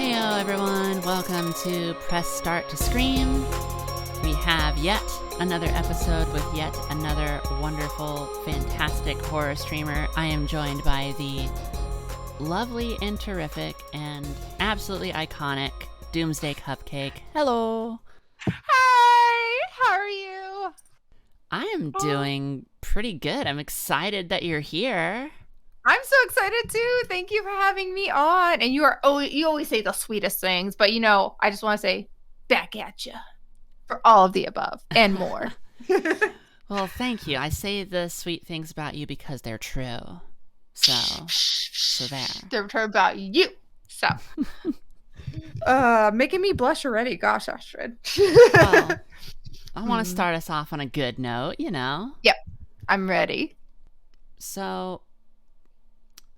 Heyo everyone, welcome to Press Start to Scream. We have yet another episode with yet another wonderful, fantastic horror streamer. I am joined by the lovely and terrific and absolutely iconic DoomsdayCupcake. Hello! Hi! How are you? I am doing pretty good. I'm excited that you're here. I'm so excited too. Thank you for having me on. And you always say the sweetest things, but I just want to say back at you for all of the above and more. Well, thank you. I say the sweet things about you because they're true. So there. They're true about you. So, making me blush already. Gosh, Astrid. Well, I want to start us off on a good note, Yep, I'm ready. So,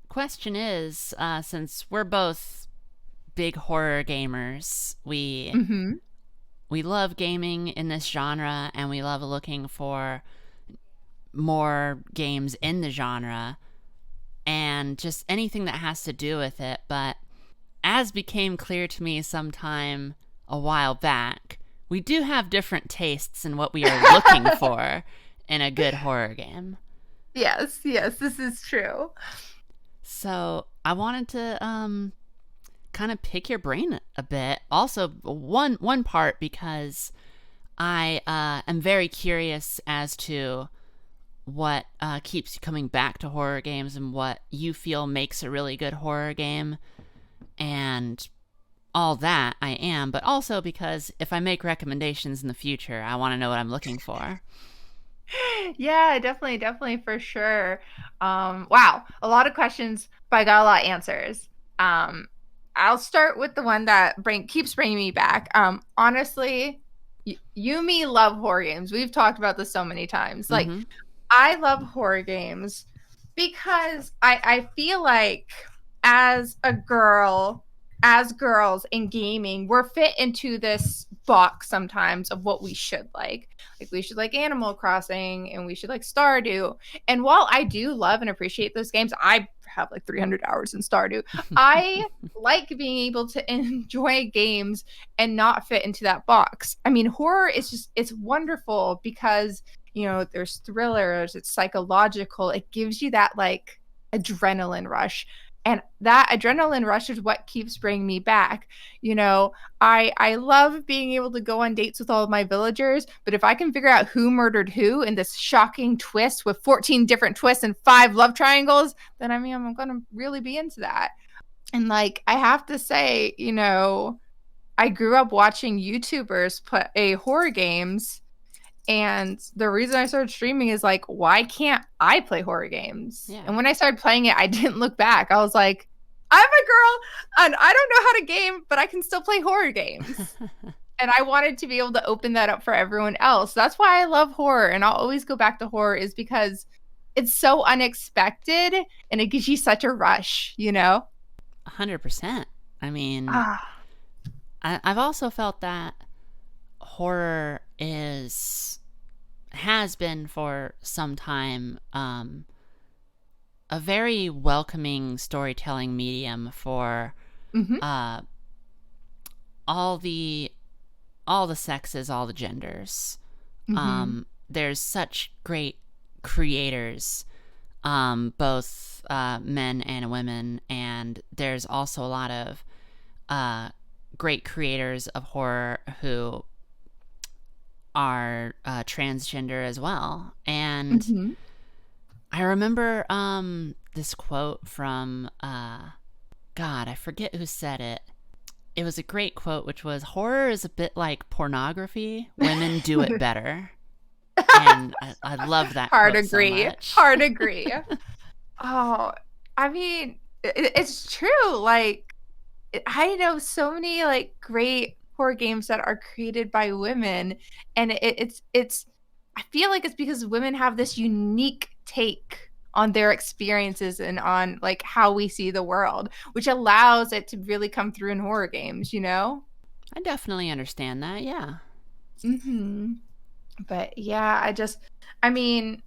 question is, since we're both big horror gamers, we love gaming in this genre, and we love looking for more games in the genre, and just anything that has to do with it. But as became clear to me sometime a while back, we do have different tastes in what we are looking for in a good horror game. Yes, this is true. So I wanted to kind of pick your brain a bit. Also, one part because I am very curious as to what keeps you coming back to horror games and what you feel makes a really good horror game, and all that I am. But also because if I make recommendations in the future, I want to know what I'm looking for. Yeah, definitely for sure. Wow, a lot of questions, but I got a lot of answers. I'll start with the one that keeps bringing me back. Honestly, you and me love horror games. We've talked about this so many times. Like, I love horror games because I feel like as girls in gaming, we're fit into this box sometimes of what we should like. Like, we should like Animal Crossing and we should like Stardew. And while I do love and appreciate those games, I have like 300 hours in Stardew. I like being able to enjoy games and not fit into that box. I mean, horror is it's wonderful because, there's thrillers, it's psychological. It gives you that like adrenaline rush. And that adrenaline rush is what keeps bringing me back. I love being able to go on dates with all of my villagers, but if I can figure out who murdered who in this shocking twist with 14 different twists and 5 love triangles, then I'm going to really be into that. And like, I have to say, I grew up watching YouTubers play horror games. And the reason I started streaming is like, why can't I play horror games? Yeah. And when I started playing it, I didn't look back. I was like, I'm a girl and I don't know how to game, but I can still play horror games. And I wanted to be able to open that up for everyone else. That's why I love horror. And I'll always go back to horror is because it's so unexpected and it gives you such a rush, 100%. I mean, I've also felt that horror has been for some time a very welcoming storytelling medium for all the sexes, all the genders. There's such great creators, both men and women, and there's also a lot of great creators of horror who are transgender as well. And I remember this quote from God, I forget who said it. It was a great quote, which was, horror is a bit like pornography. Women do it better. And I love that Hard quote agree. so much. Hard agree. Oh, I mean, it's true. Like, I know so many like great horror games that are created by women, and it's I feel like it's because women have this unique take on their experiences and on like how we see the world, which allows it to really come through in horror games, I definitely understand that. Yeah. But yeah, I mean,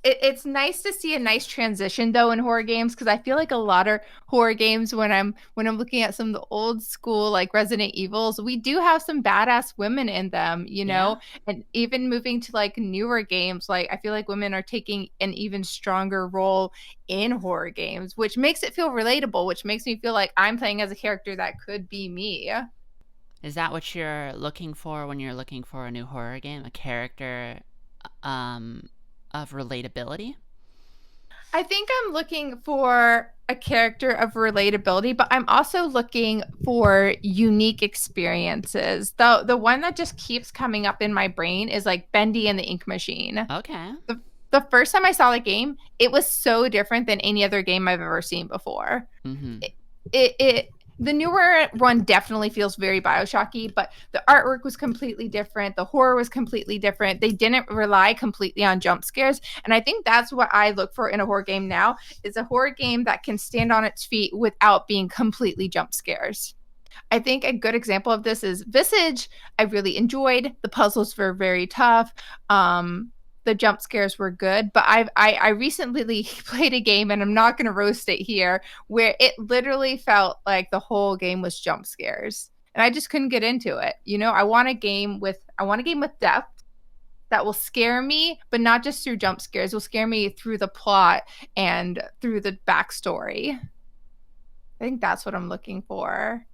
it's nice to see a nice transition though in horror games, because I feel like a lot of horror games, when I'm looking at some of the old school like Resident Evils, we do have some badass women in them, Yeah. and even moving to like newer games, like I feel like women are taking an even stronger role in horror games, which makes it feel relatable, which makes me feel like I'm playing as a character that could be me. Is that what you're looking for when you're looking for a new horror game? A character um, of relatability? I think I'm looking for a character of relatability, but I'm also looking for unique experiences. The one that just keeps coming up in my brain is like Bendy and the Ink Machine. Okay. The first time I saw the game, it was so different than any other game I've ever seen before. Mm-hmm. It the newer one definitely feels very Bioshocky, but the artwork was completely different. The horror was completely different. They didn't rely completely on jump scares, and I think that's what I look for in a horror game now, is a horror game that can stand on its feet without being completely jump scares. I think a good example of this is Visage. I really enjoyed. The puzzles were very tough. The jump scares were good, but I recently played a game, and I'm not going to roast it here, where it literally felt like the whole game was jump scares, and I just couldn't get into it. I want a game with depth that will scare me, but not just through jump scares. It will scare me through the plot and through the backstory. I think that's what I'm looking for.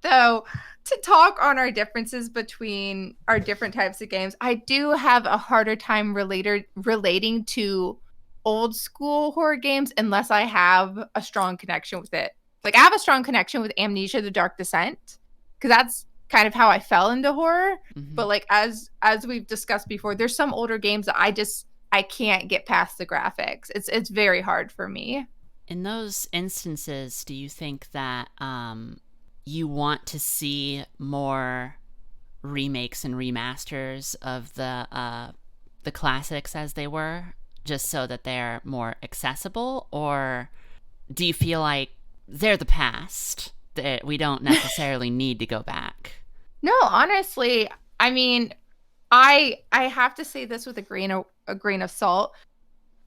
So, to talk on our differences between our different types of games, I do have a harder time relating to old school horror games unless I have a strong connection with it. Like I have a strong connection with Amnesia: The Dark Descent, because that's kind of how I fell into horror. Mm-hmm. But like as we've discussed before, there's some older games that I can't get past the graphics. It's very hard for me. In those instances, do you think that you want to see more remakes and remasters of the classics as they were, just so that they're more accessible, or do you feel like they're the past, that we don't necessarily need to go back? No, honestly, I mean, I have to say this with a grain of salt.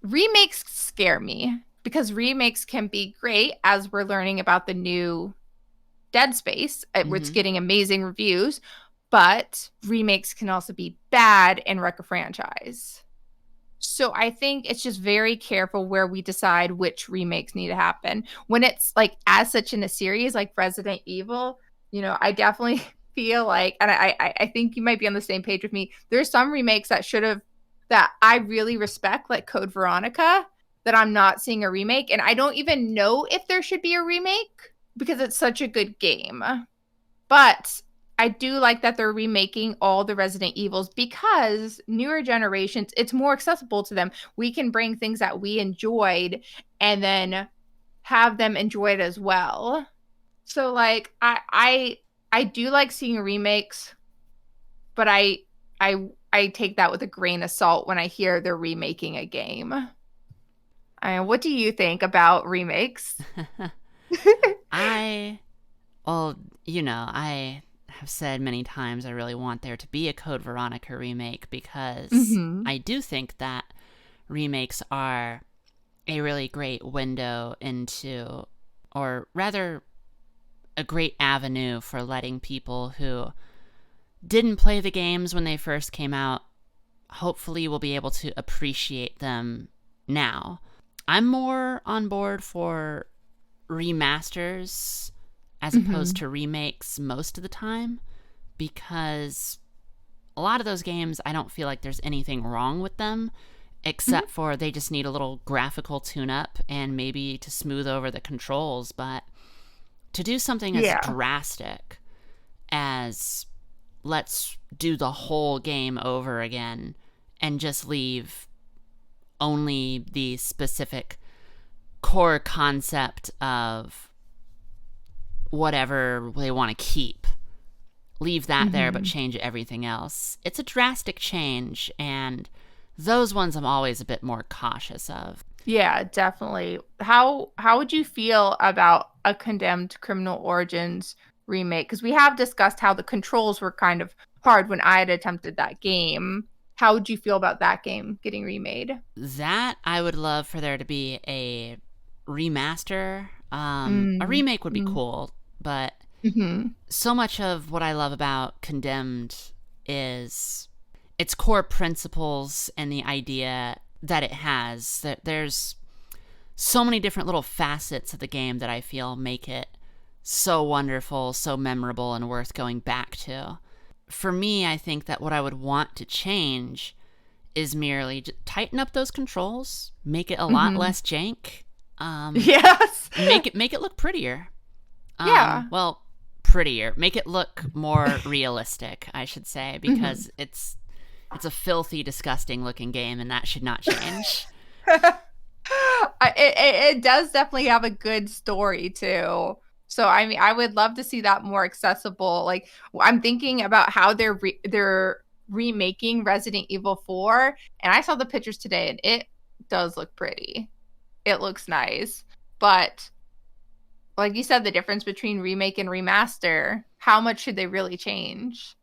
Remakes scare me because remakes can be great, as we're learning about the new Dead Space, where it's Mm-hmm. getting amazing reviews, but remakes can also be bad and wreck a franchise. So I think it's just very careful where we decide which remakes need to happen. When it's like as such in a series like Resident Evil, I definitely feel like, and I think you might be on the same page with me. There's some remakes that I really respect, like Code Veronica, that I'm not seeing a remake, and I don't even know if there should be a remake because it's such a good game. But I do like that they're remaking all the Resident Evils, because newer generations, it's more accessible to them. We can bring things that we enjoyed and then have them enjoy it as well. So like I do like seeing remakes, but I take that with a grain of salt when I hear they're remaking a game. What do you think about remakes? I, well, I have said many times I really want there to be a Code Veronica remake, because Mm-hmm. I do think that remakes are a really great window into, or rather, a great avenue for letting people who didn't play the games when they first came out, hopefully will be able to appreciate them now. I'm more on board for remasters as opposed to remakes most of the time, because a lot of those games, I don't feel like there's anything wrong with them, except for they just need a little graphical tune-up and maybe to smooth over the controls. But to do something as Yeah. drastic as let's do the whole game over again and just leave only the specific core concept of whatever they want to keep, leave that there but change everything else, it's a drastic change, and those ones I'm always a bit more cautious of. Yeah, definitely. How would you feel about a Condemned Criminal Origins remake? Because we have discussed how the controls were kind of hard when I had attempted that game. how would you feel about that game getting remade? That I would love for there to be a remaster. A remake would be cool, but so much of what I love about Condemned is its core principles and the idea that it has. That there's so many different little facets of the game that I feel make it so wonderful, so memorable, and worth going back to. For me, I think that what I would want to change is merely just tighten up those controls, make it a lot less jank. Yes. Make it look prettier. Yeah. Well, prettier. Make it look more realistic, I should say, because it's a filthy, disgusting looking game, and that should not change. It does definitely have a good story too. So I mean, I would love to see that more accessible. Like, I'm thinking about how they're remaking Resident Evil 4, and I saw the pictures today, and it does look pretty. It looks nice, but like you said, the difference between remake and remaster, how much should they really change?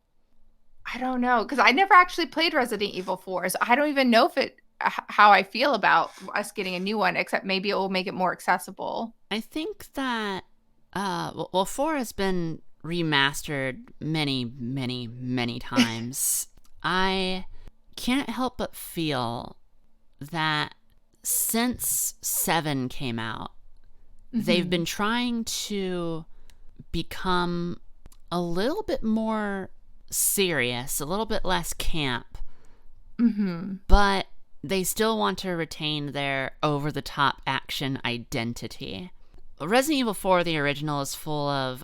I don't know, because I never actually played Resident Evil 4, so I don't even know how I feel about us getting a new one, except maybe it will make it more accessible. I think that 4 has been remastered many, many, many times. I can't help but feel that since 7 came out, they've been trying to become a little bit more serious, a little bit less camp, but they still want to retain their over-the-top action identity. Resident Evil 4, the original, is full of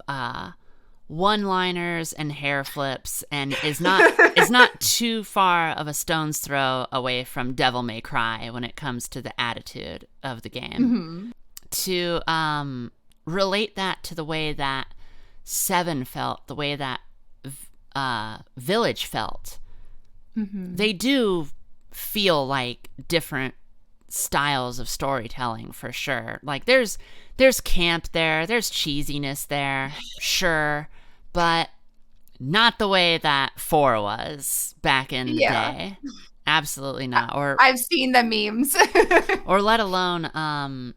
one-liners and hair flips, and is not too far of a stone's throw away from Devil May Cry when it comes to the attitude of the game. To relate that to the way that 7 felt, the way that Village felt, they do feel like different styles of storytelling for sure. Like there's camp there, there's cheesiness there, sure, but not the way that 4 was back in the day. Absolutely not. Or I've seen the memes. or let alone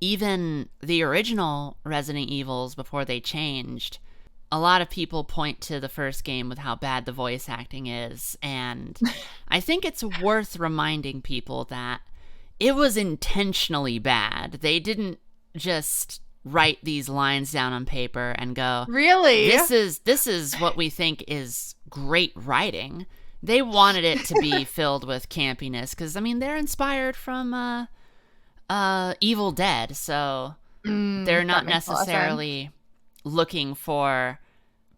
even the original Resident Evils before they changed. A lot of people point to the first game with how bad the voice acting is, and I think it's worth reminding people that it was intentionally bad. They didn't just write these lines down on paper and go, really? This is what we think is great writing. They wanted it to be filled with campiness because, I mean, they're inspired from Evil Dead, so they're not necessarily looking for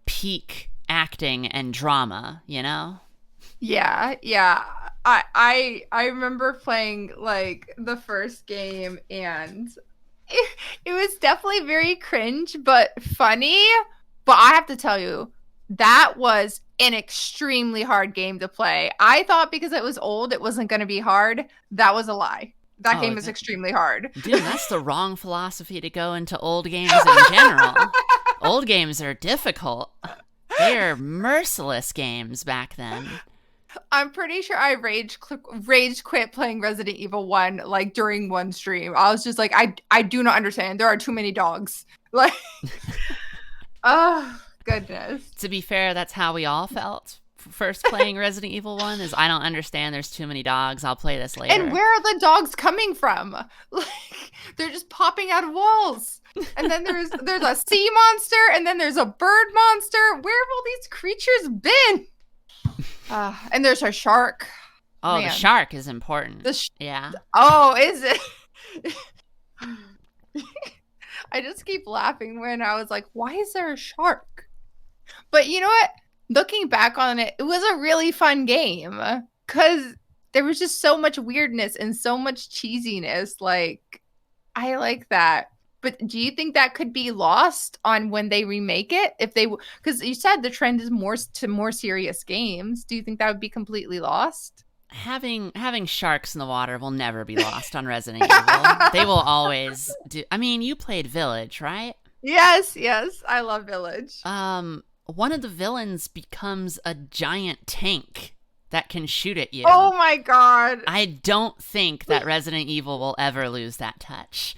peak acting and drama, you know? Yeah. I remember playing like the first game, and it was definitely very cringe but funny. But I have to tell you, that was an extremely hard game to play. I thought because it was old, it wasn't going to be hard. That was a lie. That game is extremely hard. Dude, that's the wrong philosophy to go into old games in general. Old games are difficult. They're merciless games back then. I'm pretty sure I rage quit playing Resident Evil 1 like during one stream. I was just like, I do not understand. There are too many dogs. Like, oh, goodness. To be fair, that's how we all felt first playing Resident Evil 1 is I don't understand. There's too many dogs. I'll play this later. And where are the dogs coming from? Like, they're just popping out of walls. And then there's a sea monster, and then there's a bird monster. Where have all these creatures been? And there's a shark. Oh, man. The shark is important. Yeah. Oh, is it? I just keep laughing when I was like, why is there a shark? But you know what? Looking back on it, it was a really fun game because there was just so much weirdness and so much cheesiness. Like, I like that. But do you think that could be lost on when they remake it? If they, because you said the trend is more serious games. Do you think that would be completely lost? Having sharks in the water will never be lost on Resident Evil. They will always do. I mean, you played Village, right? Yes, I love Village. One of the villains becomes a giant tank that can shoot at you. Oh my god. I don't think that Resident Evil will ever lose that touch.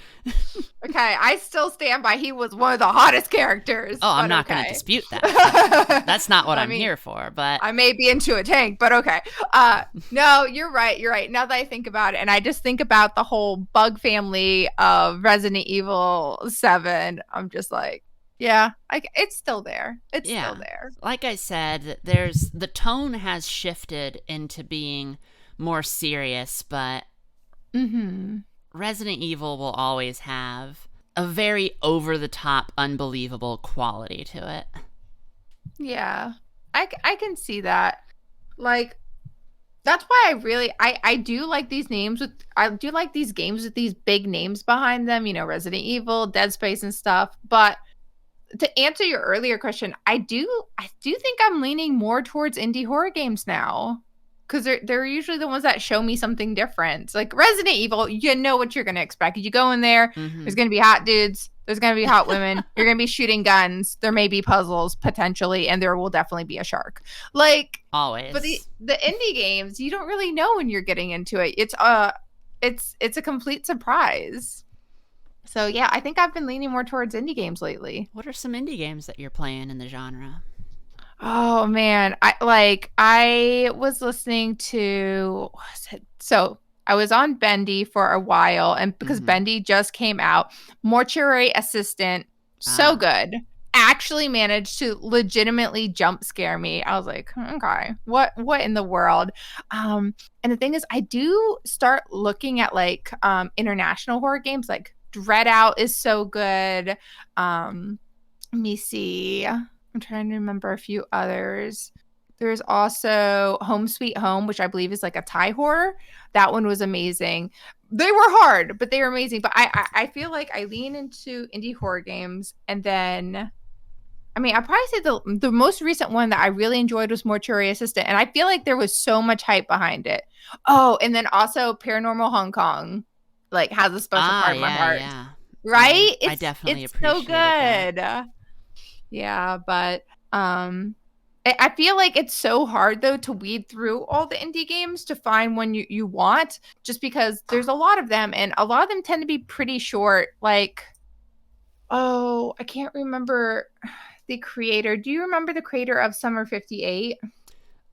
Okay, I still stand by he was one of the hottest characters. Oh, I'm not going to dispute that. That's not what I'm here for, but I may be into a tank, but okay. No, you're right. You're right. Now that I think about it, and I just think about the whole bug family of Resident Evil 7, I'm just like, yeah, it's still there. It's still there. Like I said, the tone has shifted into being more serious, but Resident Evil will always have a very over-the-top, unbelievable quality to it. Yeah, I can see that. Like, that's why I do like these names I do like these games with these big names behind them, you know, Resident Evil, Dead Space and stuff. But to answer your earlier question, I do think I'm leaning more towards indie horror games now. Because they're usually the ones that show me something different. Like Resident Evil, you know what you're going to expect. You go in there, there's going to be hot dudes, there's going to be hot women, you're going to be shooting guns, there may be puzzles, potentially, and there will definitely be a shark. Like, always. But the indie games, you don't really know when you're getting into it. It's a complete surprise. So, yeah, I think I've been leaning more towards indie games lately. What are some indie games that you're playing in the genre? Oh man, I was listening to, what was it? So I was on Bendy for a while, and because Bendy just came out, Mortuary Assistant, so good. Actually managed to legitimately jump scare me. I was like, okay, what in the world? And the thing is, I do start looking at like international horror games, like Dread Out is so good. Let me see. I'm trying to remember a few others. There's also Home Sweet Home, which I believe is like a Thai horror. That one was amazing. They were hard, but they were amazing. But I feel like I lean into indie horror games. And then, I mean, I'd probably say the most recent one that I really enjoyed was Mortuary Assistant. And I feel like there was so much hype behind it. Oh, and then also Paranormal Hong Kong, like, has a special part in my heart. Yeah. Right? I definitely appreciate so good. That. Yeah, but I feel like it's so hard, though, to weed through all the indie games to find one you want, just because there's a lot of them, and a lot of them tend to be pretty short. Like, oh, I can't remember the creator. Do you remember the creator of Summer 58?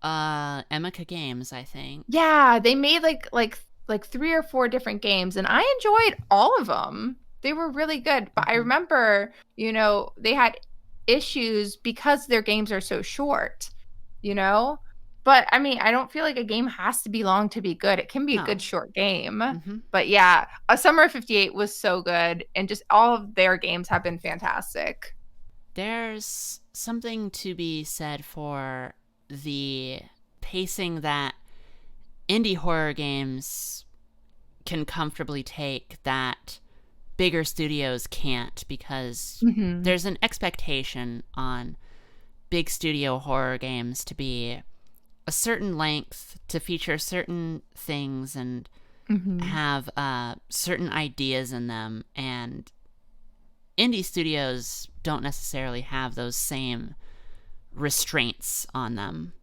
Emeka Games, I think. Yeah, they made like 3 or 4 different games, and I enjoyed all of them. They were really good, but I remember, you know, they had issues because their games are so short, you know? But I mean, I don't feel like a game has to be long to be good. It can be a good short game. But yeah, A Summer of 58 was so good, and just all of their games have been fantastic. There's something to be said for the pacing that indie horror games can comfortably take that bigger studios can't, because there's an expectation on big studio horror games to be a certain length, to feature certain things, and have certain ideas in them. And indie studios don't necessarily have those same restraints on them.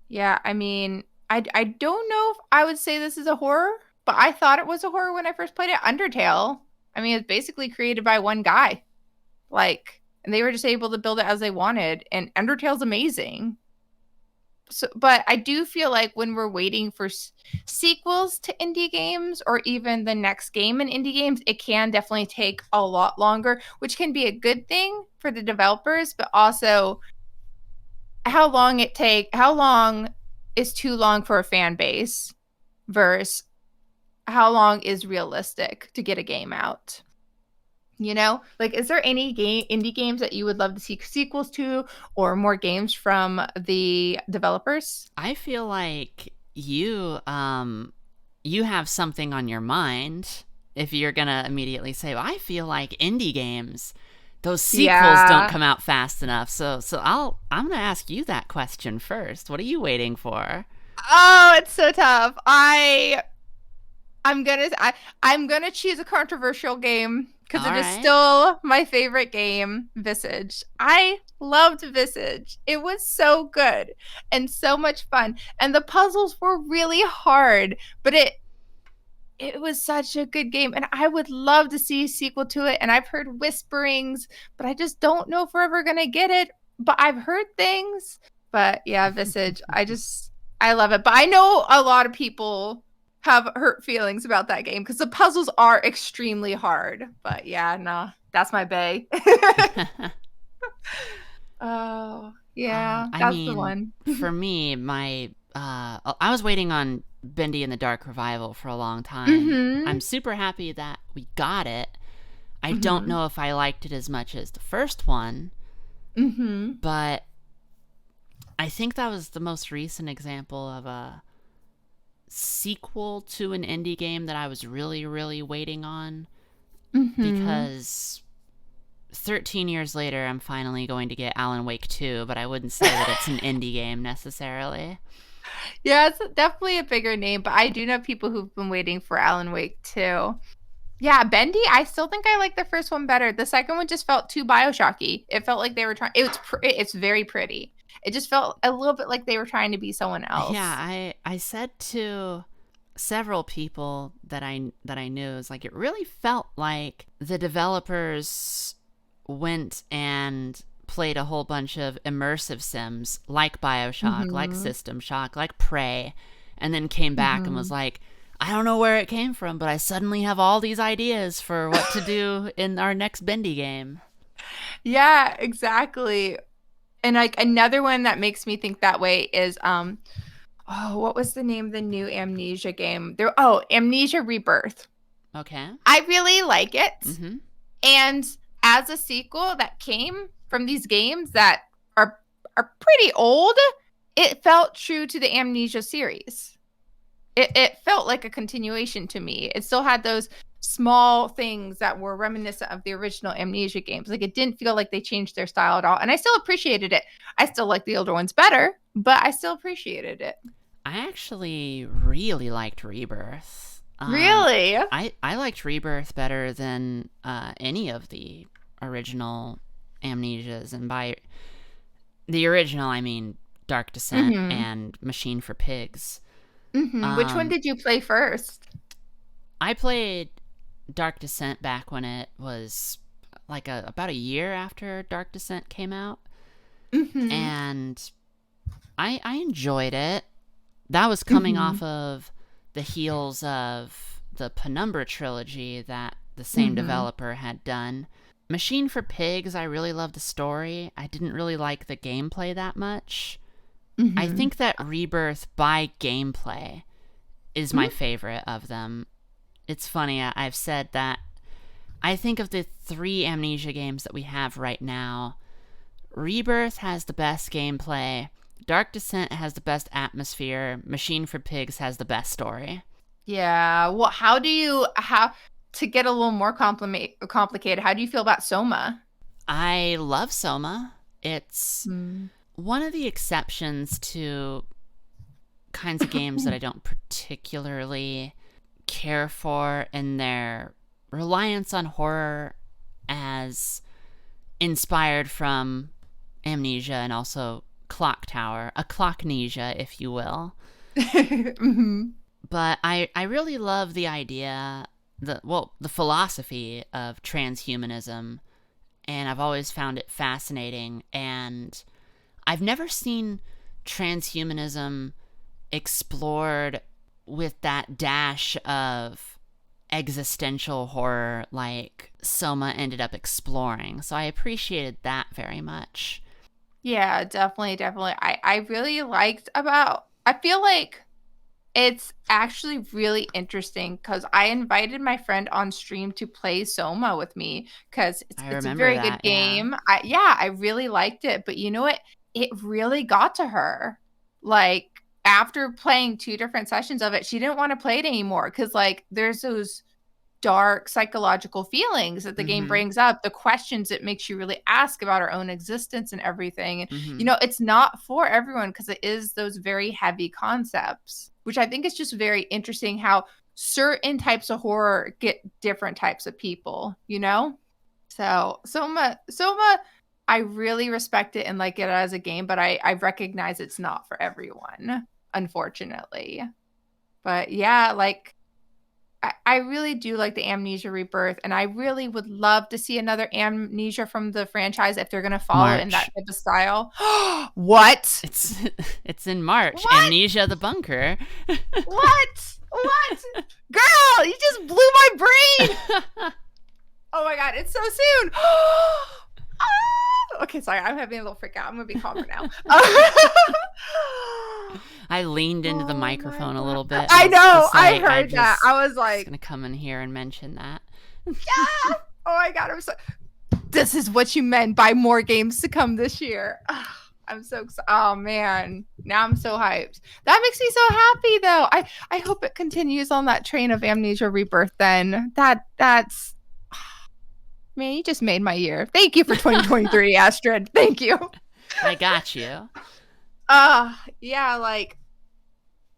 Yeah, I mean, I don't know if I would say this is a horror, but I thought it was a horror when I first played it. Undertale. I mean, it's basically created by one guy. Like, and they were just able to build it as they wanted. And Undertale's amazing. So, but I do feel like when we're waiting for sequels to indie games, or even the next game in indie games, it can definitely take a lot longer, which can be a good thing for the developers, but also how long is too long for a fan base versus how long is realistic to get a game out. You know, like, is there any indie games that you would love to see sequels to, or more games from the developers? I feel like you have something on your mind if you're gonna immediately say, well, I feel like indie games, those sequels don't come out fast enough. So I'm gonna ask you that question first. What are you waiting for? Oh, it's so tough. I'm gonna choose a controversial game because All it is right. still my favorite game, Visage. I loved Visage. It was so good and so much fun, and the puzzles were really hard, but it was such a good game, and I would love to see a sequel to it. And I've heard whisperings, but I just don't know if we're ever gonna get it. But I've heard things. But yeah, Visage. I love it. But I know a lot of people have hurt feelings about that game because the puzzles are extremely hard. But yeah, no, that's my bae. Oh yeah, I that's the mean, one. for me, I was waiting on Bendy in the Dark Revival for a long time. Mm-hmm. I'm super happy that we got it. I don't Mm-hmm. know if I liked it as much as the first one, Mm-hmm. but I think that was the most recent example of a sequel to an indie game that I was really, really waiting on, Mm-hmm. because 13 years later, I'm finally going to get Alan Wake 2, but I wouldn't say that it's an indie game necessarily. Yeah, it's definitely a bigger name, but I do know people who've been waiting for Alan Wake too. Yeah, Bendy, I still think I like the first one better. The second one just felt too BioShocky. It felt like they were trying. It's very pretty. It just felt a little bit like they were trying to be someone Yeah, else. I said to several people that I knew, is like, it really felt like the developers went and played a whole bunch of immersive sims like BioShock, like Mm-hmm. System Shock, like Prey, and then came back and Mm-hmm. was like, I don't know where it came from, but I suddenly have all these ideas for what to do in our next Bendy game. Yeah, exactly. And like another one that makes me think that way is oh, what was the name of the new Amnesia game? Amnesia Rebirth. Okay. I really like it. Mm-hmm. And as a sequel that came from these games that are are pretty old, it felt true to the Amnesia series. It felt like a continuation to me. It still had those small things that were reminiscent of the original Amnesia games. Like it didn't feel like they changed their style at all. And I still appreciated it. I still like the older ones better, but I still appreciated it. I actually really liked Rebirth. Really? I liked Rebirth better than any of the original Amnesias, and by the original I mean Dark Descent Mm-hmm. and Machine for Pigs. Mm-hmm. Which one Um, did you play first? I played Dark Descent back when it was like about a year after Dark Descent came out, Mm-hmm. and I enjoyed it. That was coming Mm-hmm. off of the heels of the Penumbra trilogy that the same Mm-hmm. developer had done. Machine for Pigs, I really loved the story. I didn't really like the gameplay that much. I Mm-hmm. think that Rebirth by gameplay is my favorite of them. It's funny, I've said that I think of the three Amnesia games that we have right now, Rebirth has the best gameplay, Dark Descent has the best atmosphere, Machine for Pigs has the best story. Yeah. Well, how to get a little more complicated? How do you feel about Soma? I love Soma. It's Mm. one of the exceptions to kinds of games that I don't particularly care for in their reliance on horror as inspired from Amnesia and also Clock Tower, a clocknesia, if you will. hmm But I really love the idea, the philosophy of transhumanism, and I've always found it fascinating. And I've never seen transhumanism explored with that dash of existential horror like Soma ended up exploring. So I appreciated that very much. Yeah, definitely, definitely. I really liked about. I feel like it's actually really interesting because I invited my friend on stream to play Soma with me because it's I it's a remember very good that, yeah. game. I really liked it, but you know what? It really got to her. Like after playing two different sessions of it, she didn't want to play it anymore because like there's those dark psychological feelings that the game Mm-hmm. brings up, the questions it makes you really ask about our own existence and everything. And, Mm-hmm. you know, it's not for everyone because it is those very heavy concepts, which I think is just very interesting how certain types of horror get different types of people, you know? So Soma, I really respect it and like it as a game, but I recognize it's not for everyone, unfortunately. But yeah, like I really do like the Amnesia Rebirth, and I really would love to see another Amnesia from the franchise if they're gonna follow it in that type of style. What? It's in March. What? Amnesia the Bunker. What? Girl, you just blew my brain. Oh my god, it's so soon. Okay, sorry, I'm having a little freak out. I'm gonna be calmer now. I leaned into the microphone a little bit. I know. I heard that. I was like, gonna come in here and mention that. Yeah. Oh my god, this is what you meant by more games to come this year. I'm so excited. Oh man, now I'm so hyped. That makes me so happy though. I hope it continues on that train of Amnesia Rebirth then. That's man, you just made my year. Thank you for 2023, Astrid. Thank you. I got you. Yeah, like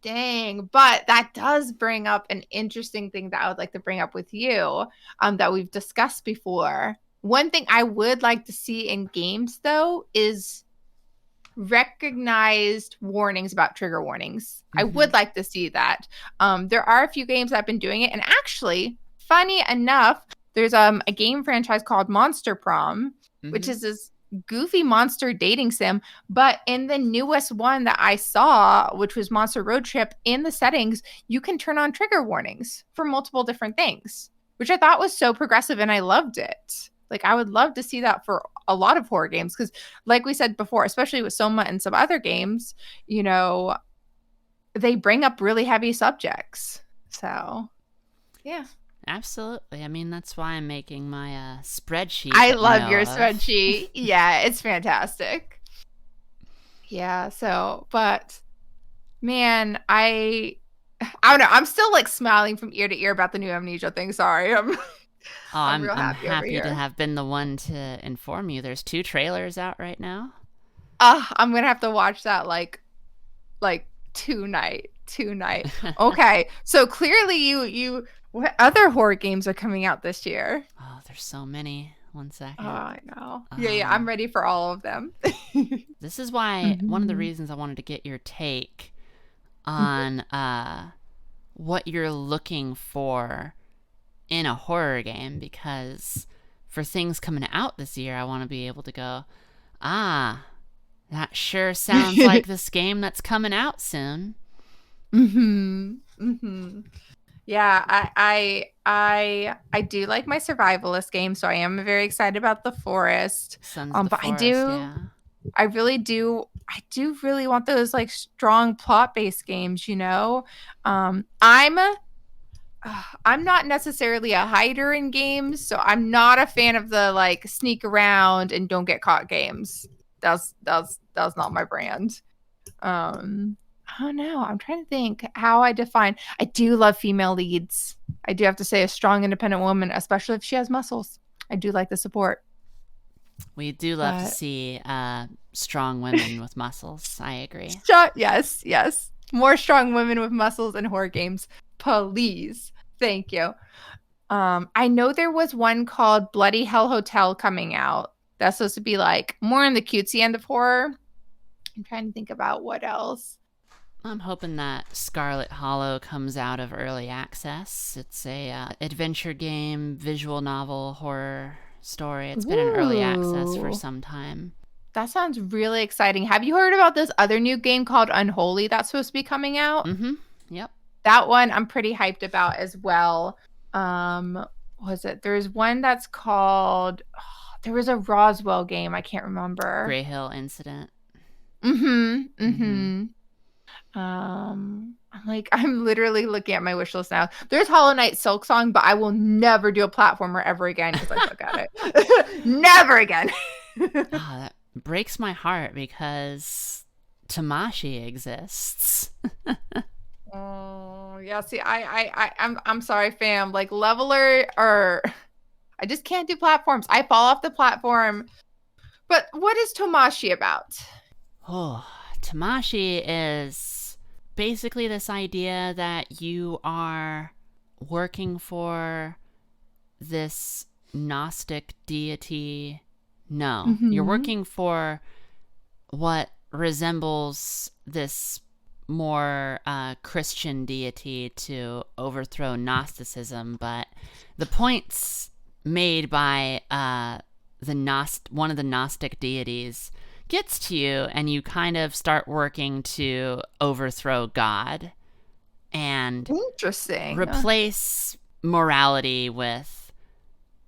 dang, but that does bring up an interesting thing that I would like to bring up with you, that we've discussed before. One thing I would like to see in games though is recognized warnings about trigger warnings. I would like to see that. There are a few games that have been doing it, and actually, funny enough, there's a game franchise called Monster Prom, which is this goofy monster dating sim, but in the newest one that I saw, which was Monster Road Trip, in the settings you can turn on trigger warnings for multiple different things, which I thought was so progressive, and I loved it. Like, I would love to see that for a lot of horror games, because like we said before, especially with Soma and some other games, you know, they bring up really heavy subjects. So yeah, absolutely. I mean, that's why I'm making my spreadsheet. I love your spreadsheet. Yeah, it's fantastic. Yeah, so, but man, I don't know. I'm still like smiling from ear to ear about the new Amnesia thing. Sorry. I'm real happy to have been the one to inform you. There's 2 trailers out right now. I'm going to have to watch that like tonight. Okay. So clearly you what other horror games are coming out this year? Oh, there's so many. One second. Oh, I know. Yeah, I'm ready for all of them. This is why one of the reasons I wanted to get your take on what you're looking for in a horror game, because for things coming out this year, I want to be able to go, that sure sounds like this game that's coming out soon. Yeah, I do like my survivalist game, so I am very excited about The Forest. I really do want those like strong plot-based games, you know. I'm not necessarily a hider in games, so I'm not a fan of the like sneak around and don't get caught games. That's not my brand. I don't know. I'm trying to think how I define. I do love female leads. I do have to say, a strong, independent woman, especially if she has muscles. I do like the support. We do love to see strong women with muscles. I agree. Yes. More strong women with muscles in horror games, please. Thank you. I know there was one called Bloody Hell Hotel coming out. That's supposed to be like more on the cutesy end of horror. I'm trying to think about what else. I'm hoping that Scarlet Hollow comes out of early access. It's a adventure game, visual novel, horror story. It's been in early access for some time. That sounds really exciting. Have you heard about this other new game called Unholy that's supposed to be coming out? Yep. That one I'm pretty hyped about as well. Was it? There's one that's called... there was a Roswell game. I can't remember. Grey Hill Incident. I'm literally looking at my wish list now. There's Hollow Knight Silksong, but I will never do a platformer ever again because I suck at it. Never again. That breaks my heart because Tamashii exists. Oh yeah. See, I'm sorry, fam. Like Leveler, or I just can't do platforms. I fall off the platform. But what is Tamashii about? Oh, Tamashii is basically this idea that you are working for this Gnostic deity. No, you're working for what resembles this more Christian deity to overthrow Gnosticism, but the points made by one of the Gnostic deities gets to you, and you kind of start working to overthrow God and Interesting. replace morality with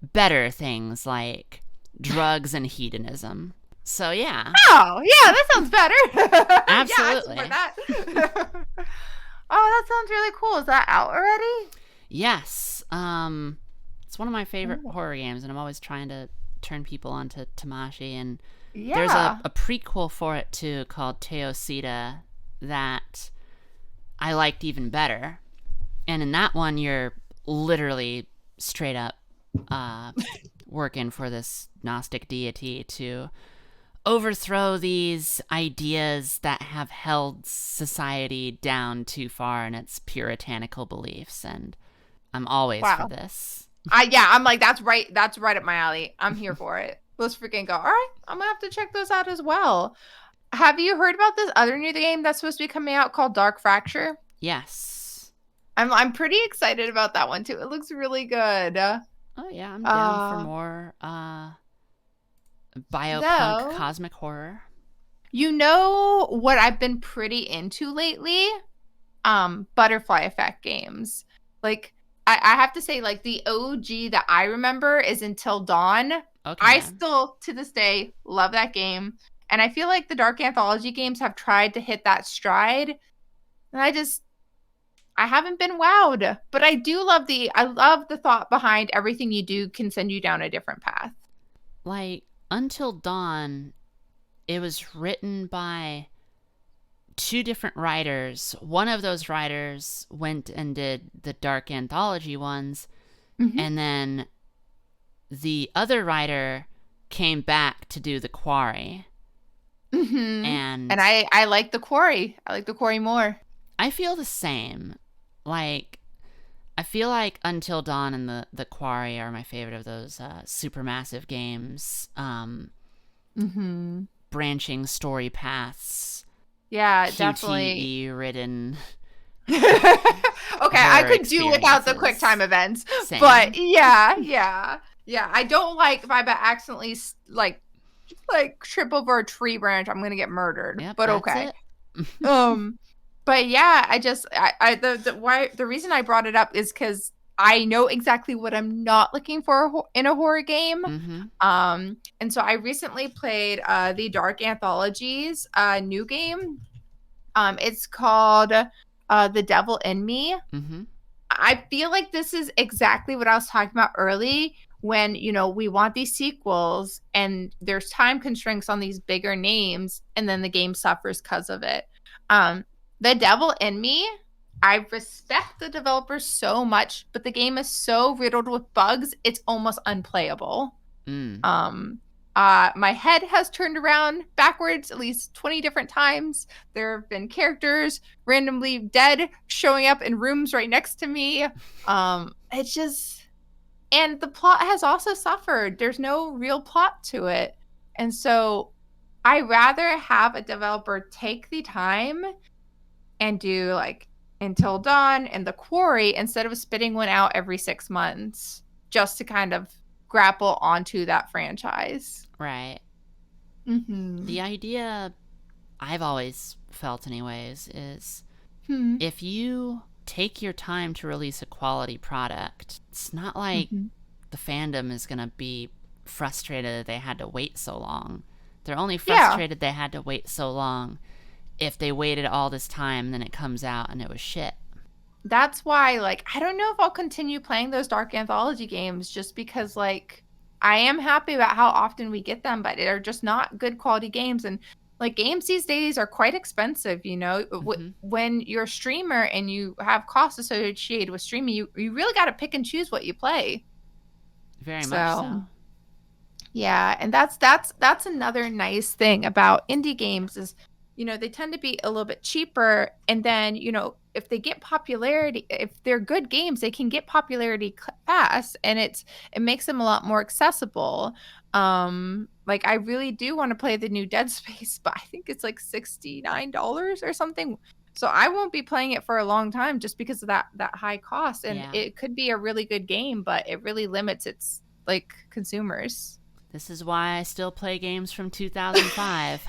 better things like drugs and hedonism. So yeah. Oh, yeah, that sounds better. Absolutely. Yeah, I support that. Oh, that sounds really cool. Is that out already? Yes. It's one of my favorite horror games, and I'm always trying to turn people onto Tamashi. And there's a prequel for it too called Teosita that I liked even better. And in that one, you're literally straight up working for this Gnostic deity to overthrow these ideas that have held society down too far in its puritanical beliefs. And I'm always for this. I'm like, that's right up my alley. I'm here for it. Let's freaking go. All right, I'm gonna have to check those out as well. Have you heard about this other new game that's supposed to be coming out called Dark Fracture? Yes. I'm pretty excited about that one too. It looks really good. Oh yeah, I'm down for more biopunk cosmic horror. You know what I've been pretty into lately? Butterfly Effect games. Like, I have to say, like, the OG that I remember is Until Dawn. Okay. I still, to this day, love that game. And I feel like the Dark Anthology games have tried to hit that stride. And I haven't been wowed. But I love the thought behind everything you do can send you down a different path. Like, Until Dawn, it was written by 2 different writers. One of those writers went and did the Dark Anthology ones, and then the other writer came back to do the Quarry. And I like the Quarry. I like the Quarry more. I feel the same. Like, I feel like Until Dawn and the Quarry are my favorite of those supermassive games. Branching story paths. Yeah, QTE definitely. ridden. Okay, I could do without the QuickTime events. Same. But yeah. I don't like if I accidentally like trip over a tree branch, I'm gonna get murdered. Yep, but okay. But yeah, the reason I brought it up is because I know exactly what I'm not looking for in a horror game. And so I recently played the Dark Anthologies new game. It's called The Devil in Me. I feel like this is exactly what I was talking about early when, we want these sequels and there's time constraints on these bigger names and then the game suffers because of it. The Devil in Me, I respect the developers so much, but the game is so riddled with bugs, it's almost unplayable. My head has turned around backwards at least 20 different times. There have been characters randomly dead showing up in rooms right next to me. It's just... And the plot has also suffered. There's no real plot to it. And so I rather have a developer take the time and do like Until Dawn and The Quarry instead of spitting one out every 6 months just to kind of grapple onto that franchise. Right. The idea I've always felt anyways is if you take your time to release a quality product, it's not like the fandom is going to be frustrated that they had to wait so long. They're only frustrated they had to wait so long if they waited all this time, then it comes out and it was shit. That's why, like, I don't know if I'll continue playing those Dark Anthology games just because, like, I am happy about how often we get them, but they're just not good quality games. And, like, games these days are quite expensive, When you're a streamer and you have costs associated with streaming, you really got to pick and choose what you play. Very much so. Yeah, and that's another nice thing about indie games is they tend to be a little bit cheaper. And then, if they get popularity, if they're good games, they can get popularity fast, and it makes them a lot more accessible. Like, I really do want to play the new Dead Space, but I think it's like $69 or something. So I won't be playing it for a long time just because of that high cost. And Yeah. it could be a really good game, but it really limits its like consumers. This is why I still play games from 2005.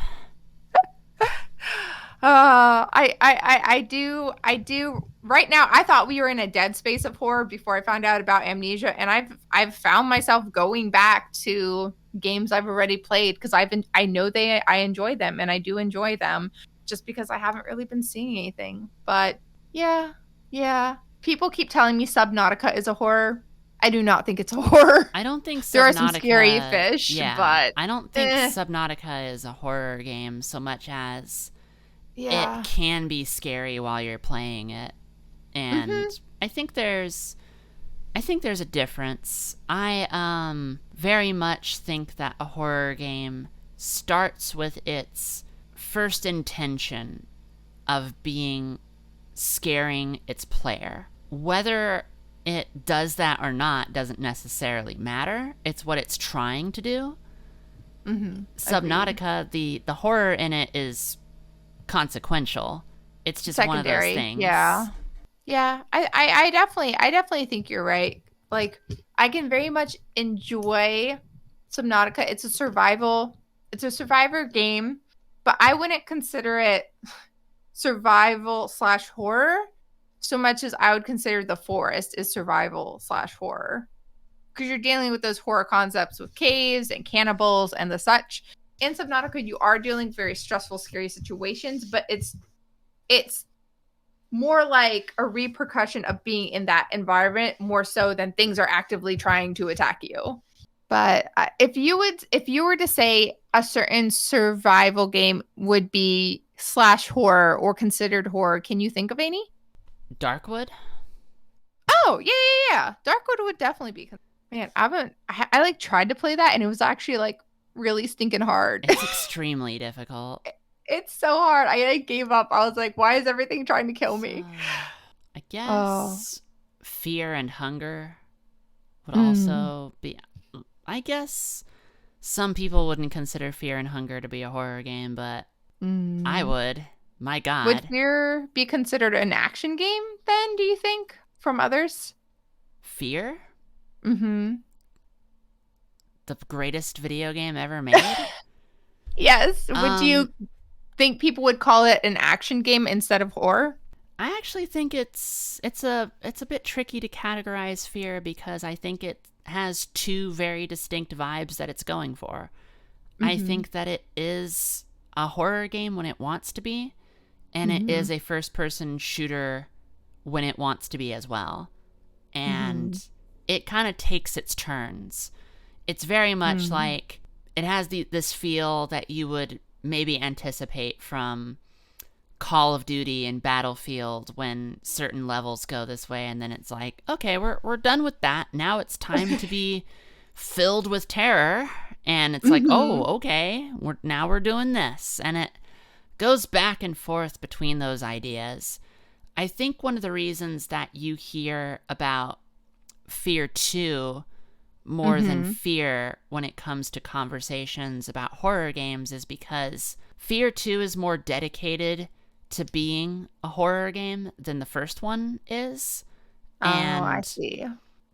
I do. Right now, I thought we were in a dead space of horror before I found out about Amnesia, and I've found myself going back to games I've already played because I know I enjoy them, and I do enjoy them, just because I haven't really been seeing anything. But yeah, people keep telling me Subnautica is a horror. I do not think it's a horror. I don't think There are some Subnautica. scary fish, Yeah, but I don't think Subnautica is a horror game so much as yeah. it can be scary while you're playing it, and I think there's a difference. I very much think that a horror game starts with its first intention of being scaring its player. Whether it does that or not doesn't necessarily matter. It's what it's trying to do. Subnautica, the horror in it is consequential. It's just Secondary. one of those things. Yeah. I definitely think you're right. Like, I can very much enjoy Subnautica. It's a survivor game, but I wouldn't consider it survival/horror so much as I would consider The Forest is survival/horror. Because you're dealing with those horror concepts with caves and cannibals and the such. In Subnautica, you are dealing with very stressful, scary situations, but it's more like a repercussion of being in that environment more so than things are actively trying to attack you. But if you were to say a certain survival game would be /horror or considered horror, can you think of any? Darkwood? Oh, yeah. Darkwood would definitely be. Man, I like tried to play that, and it was actually like really stinking hard. It's extremely difficult. It's so hard. I like gave up. I was like, why is everything trying to kill me? I guess Fear and Hunger would also be. I guess some people wouldn't consider Fear and Hunger to be a horror game, but I would. My God. Would Fear be considered an action game then, do you think, from others? Fear? Mm-hmm. The greatest video game ever made? Yes. Would you think people would call it an action game instead of horror? I actually think it's a bit tricky to categorize Fear because I think it has two very distinct vibes that it's going for. I think that it is a horror game when it wants to be, and it is a first-person shooter when it wants to be as well. And it kind of takes its turns. It's very much like it has this feel that you would maybe anticipate from Call of Duty and Battlefield when certain levels go this way, and then it's like, okay, we're done with that. Now it's time to be filled with terror, and it's like, oh, okay, we're doing this, and it goes back and forth between those ideas. I think one of the reasons that you hear about Fear 2 more than Fear when it comes to conversations about horror games is because Fear 2 is more dedicated to being a horror game than the first one is. And I see.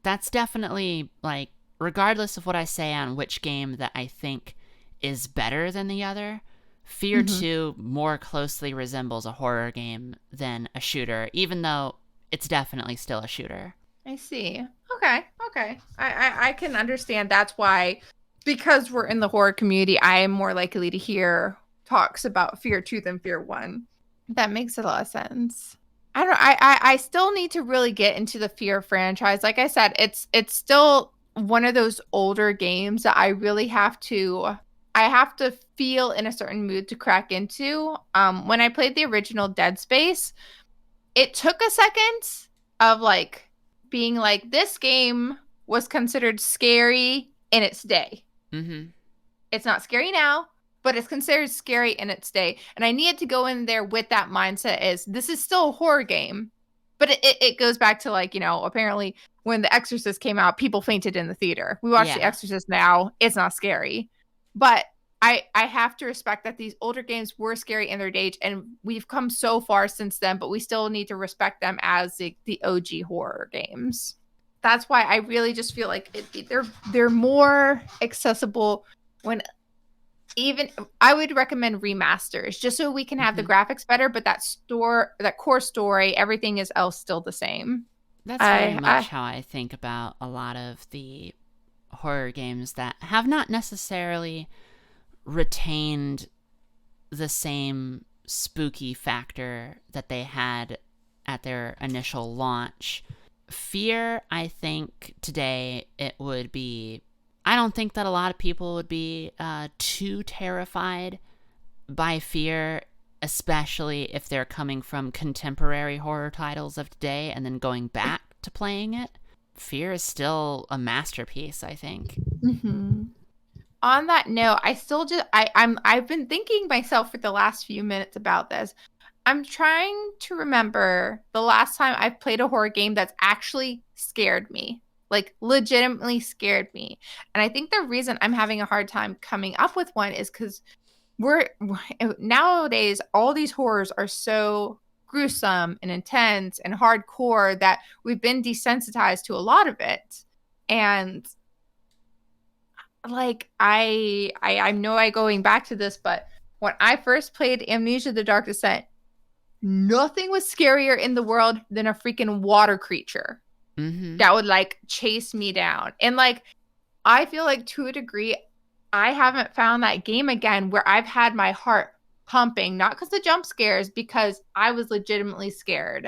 That's definitely, like, regardless of what I say on which game that I think is better than the other, Fear 2 more closely resembles a horror game than a shooter, even though it's definitely still a shooter. I see. Okay. I can understand. That's why, because we're in the horror community, I am more likely to hear talks about Fear 2 than Fear 1. That makes a lot of sense. I still need to really get into the Fear franchise. Like I said, it's still one of those older games that I really have to feel in a certain mood to crack into. When I played the original Dead Space, it took a second of like being like, this game was considered scary in its day. It's not scary now, but it's considered scary in its day. And I needed to go in there with that mindset is this is still a horror game. But it goes back to like, apparently when The Exorcist came out, people fainted in the theater. We watch The Yeah. Exorcist now. It's not scary. But I have to respect that these older games were scary in their age, and we've come so far since then, but we still need to respect them as the OG horror games. That's why I really just feel like they're more accessible when even I would recommend remasters just so we can have the graphics better, but that core story, everything is else still the same. That's very much how I think about a lot of the horror games that have not necessarily retained the same spooky factor that they had at their initial launch. Fear, I think today it would be, I don't think that a lot of people would be too terrified by Fear, especially if they're coming from contemporary horror titles of today and then going back to playing it. Fear is still a masterpiece, I think. Mm-hmm. On that note, I've been thinking myself for the last few minutes about this. I'm trying to remember the last time I've played a horror game that's actually scared me, like legitimately scared me. And I think the reason I'm having a hard time coming up with one is because nowadays all these horrors are so gruesome and intense and hardcore that we've been desensitized to a lot of it. And like I'm going back to this, but when I first played Amnesia: The Dark Descent, nothing was scarier in the world than a freaking water creature that would like chase me down. And like I feel like to a degree I haven't found that game again where I've had my heart pumping, not because of jump scares, because I was legitimately scared.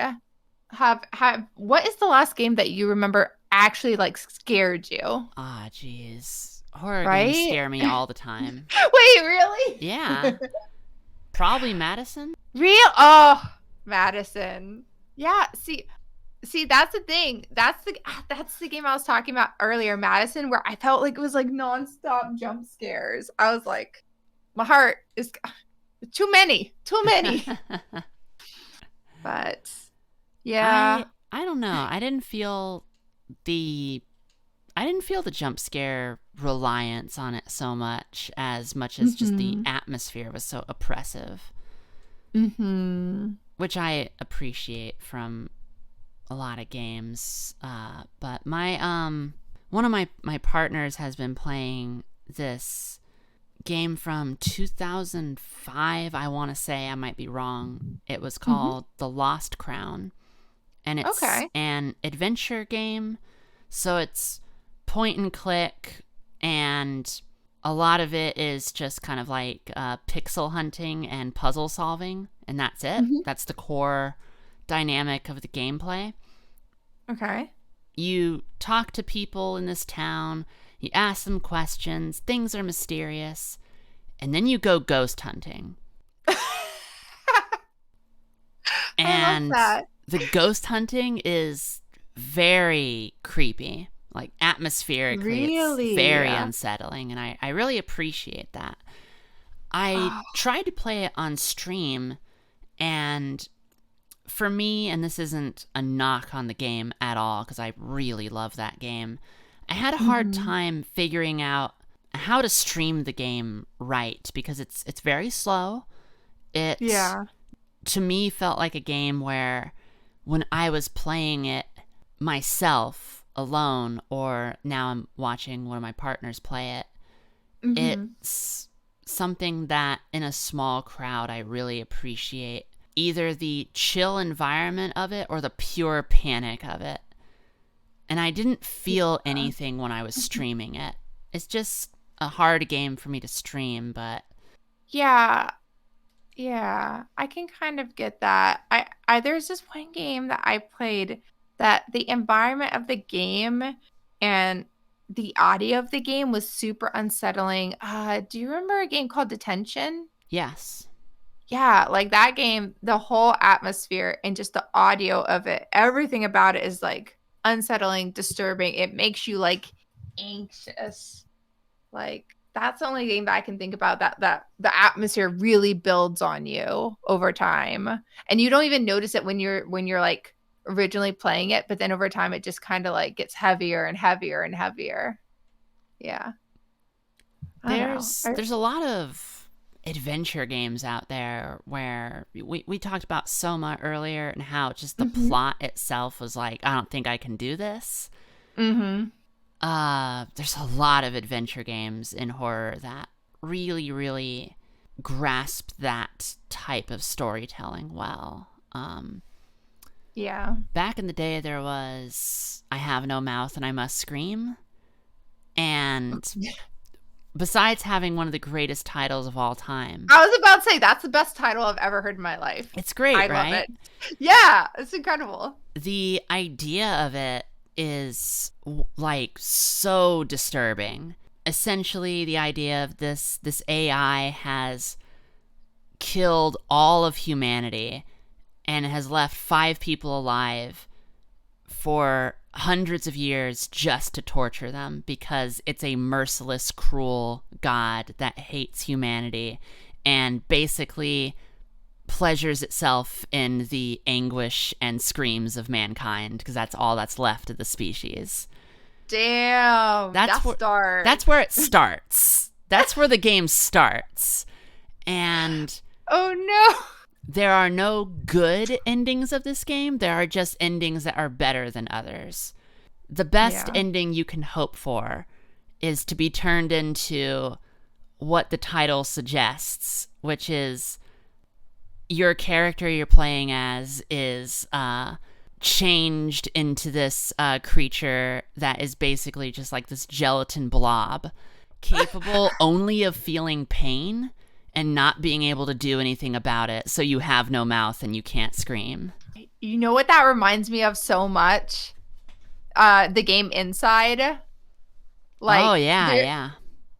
What is the last game that you remember actually like scared you? Ah, jeez. Horror games scare me all the time. Wait, really? Yeah. Probably Madison. Real? Oh, Madison. Yeah. See, that's the thing. That's the game I was talking about earlier, Madison, where I felt like it was like nonstop jump scares. I was like, my heart is too many. But yeah, I don't know. I didn't feel the jump scare reliance on it so much as just the atmosphere was so oppressive. Which I appreciate from a lot of games. But my one of my partners has been playing this game from 2005, I want to say. I might be wrong. It was called The Lost Crown. And it's an adventure game. So it's point and click, and a lot of it is just kind of like pixel hunting and puzzle solving, and that's it. That's the core dynamic of the gameplay. Okay. You talk to people in this town, you ask them questions, things are mysterious, and then you go ghost hunting. And I love that. The ghost hunting is very creepy. Like atmospherically, it's very unsettling, and I really appreciate that. I tried to play it on stream, and for me, and this isn't a knock on the game at all, because I really love that game, I had a hard time figuring out how to stream the game right, because it's very slow. It, to me, felt like a game where when I was playing it myself, alone, or now I'm watching one of my partners play it, it's something that in a small crowd I really appreciate. Either the chill environment of it or the pure panic of it. And I didn't feel anything when I was streaming it. It's just a hard game for me to stream, but yeah, I can kind of get that. I there's this one game that I played that the environment of the game and the audio of the game was super unsettling. Do you remember a game called Detention? Yes. Yeah, like that game, the whole atmosphere and just the audio of it, everything about it is like unsettling, disturbing. It makes you like anxious. Like That's the only game that I can think about that the atmosphere really builds on you over time. And you don't even notice it when you're like originally playing it, but then over time it just kind of like gets heavier and heavier and heavier. Yeah. There's a lot of adventure games out there where we talked about Soma earlier and how just the plot itself was like, I don't think I can do this. There's a lot of adventure games in horror that really, really grasp that type of storytelling well. Yeah. Back in the day, there was I Have No Mouth and I Must Scream. And besides having one of the greatest titles of all time. I was about to say, that's the best title I've ever heard in my life. It's great, right? I love it. Yeah, it's incredible. The idea of it is like so disturbing. Essentially, the idea of this AI has killed all of humanity and has left 5 people alive for hundreds of years just to torture them because it's a merciless, cruel God that hates humanity and basically pleasures itself in the anguish and screams of mankind because that's all that's left of the species. Damn, that's dark. That's where it starts. That's where the game starts. And oh no, there are no good endings of this game. There are just endings that are better than others. The best ending you can hope for is to be turned into what the title suggests, which is your character you're playing as is changed into this creature that is basically just like this gelatin blob, capable only of feeling pain and not being able to do anything about it, so you have no mouth and you can't scream. You know what that reminds me of so much? The game Inside. Like, oh, yeah.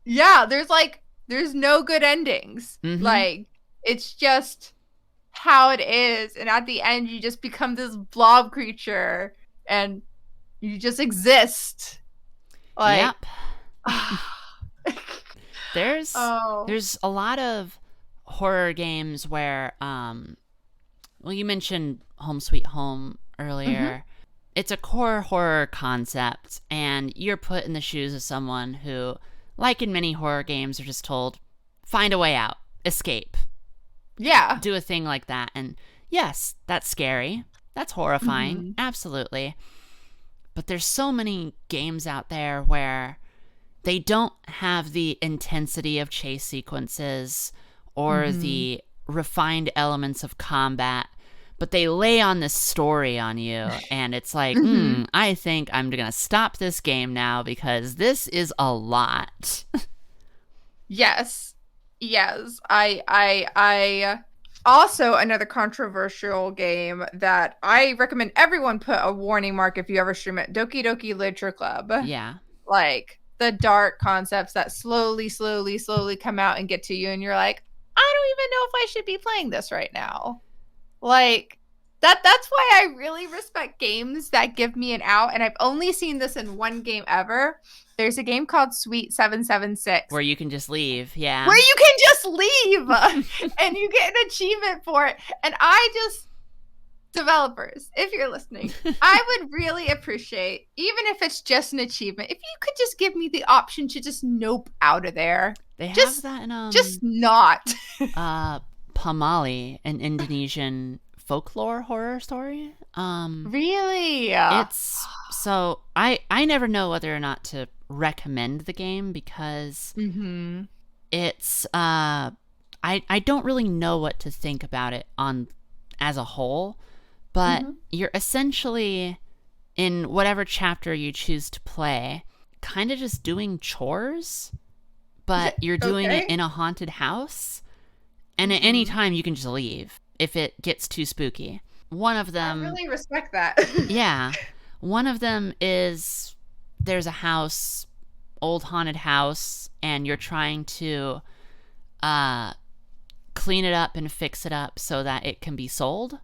Yeah, there's no good endings. Like, it's just how it is. And at the end, you just become this blob creature and you just exist. Like, yep. There's a lot of horror games where, well, you mentioned Home Sweet Home earlier. It's a core horror concept, and you're put in the shoes of someone who, like in many horror games, are just told, find a way out, escape. Yeah. Do a thing like that. And yes, that's scary. That's horrifying. Absolutely. But there's so many games out there where they don't have the intensity of chase sequences or the refined elements of combat, but they lay on this story on you, and it's like, I think I'm going to stop this game now because this is a lot. Yes. I also, another controversial game that I recommend everyone put a warning mark if you ever stream it, Doki Doki Literature Club. Yeah. Like, the dark concepts that slowly come out and get to you, and you're like, I don't even know if I should be playing this right now. Like, that's why I really respect games that give me an out, and I've only seen this in one game ever. There's a game called Sweet 776. Where you can just leave, yeah. Where you can just leave, and you get an achievement for it. And developers, if you're listening, I would really appreciate, even if it's just an achievement, if you could just give me the option to just nope out of there. They have that in just not. Pamali, an Indonesian folklore horror story. Really? It's so I never know whether or not to recommend the game because it's I don't really know what to think about it as a whole, but you're essentially in whatever chapter you choose to play kind of just doing chores, but you're doing it in a haunted house, and at any time you can just leave if it gets too spooky. One of them, I really respect that. yeah, one of them is there's a house, old haunted house, and you're trying to clean it up and fix it up so that it can be sold.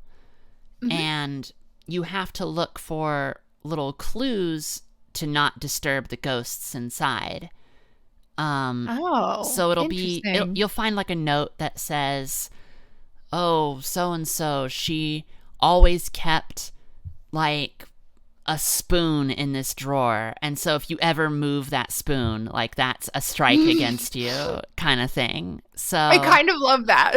And you have to look for little clues to not disturb the ghosts inside. Oh, So interesting. you'll find like a note that says, "Oh, so and so, she always kept like a spoon in this drawer, and so if you ever move that spoon, like that's a strike against you," kind of thing. I So kind of love that.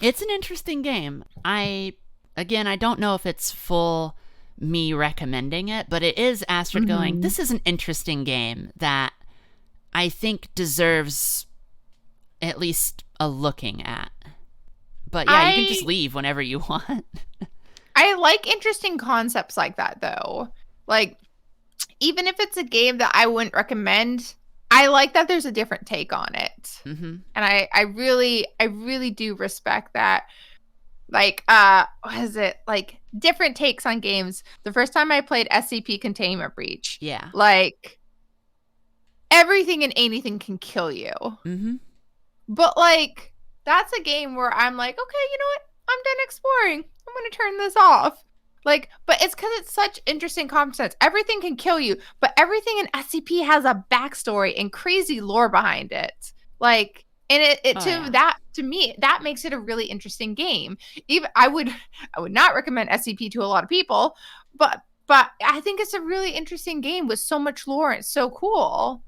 it's an interesting game. I don't know if it's full me recommending it, but it is Astrid going, Mhm. this is an interesting game that I think deserves at least a looking at. But yeah, you can just I leave whenever you want. I like interesting concepts like that though. Like even if it's a game that I wouldn't recommend, I like that there's a different take on it. Mm-hmm. And I really do respect that. Like what is it? Like different takes on games. The first time I played SCP Containment Breach, Yeah. like everything and anything can kill you. Mm-hmm. But like that's a game where I'm like, okay, you know what? I'm done exploring. I'm gonna turn this off. Like, but it's because it's such interesting concepts. Everything can kill you, but everything in SCP has a backstory and crazy lore behind it. Like, and it Oh to yeah. that to me that makes it a really interesting game. Even I would not recommend SCP to a lot of people, but I think it's a really interesting game with so much lore and it's so cool.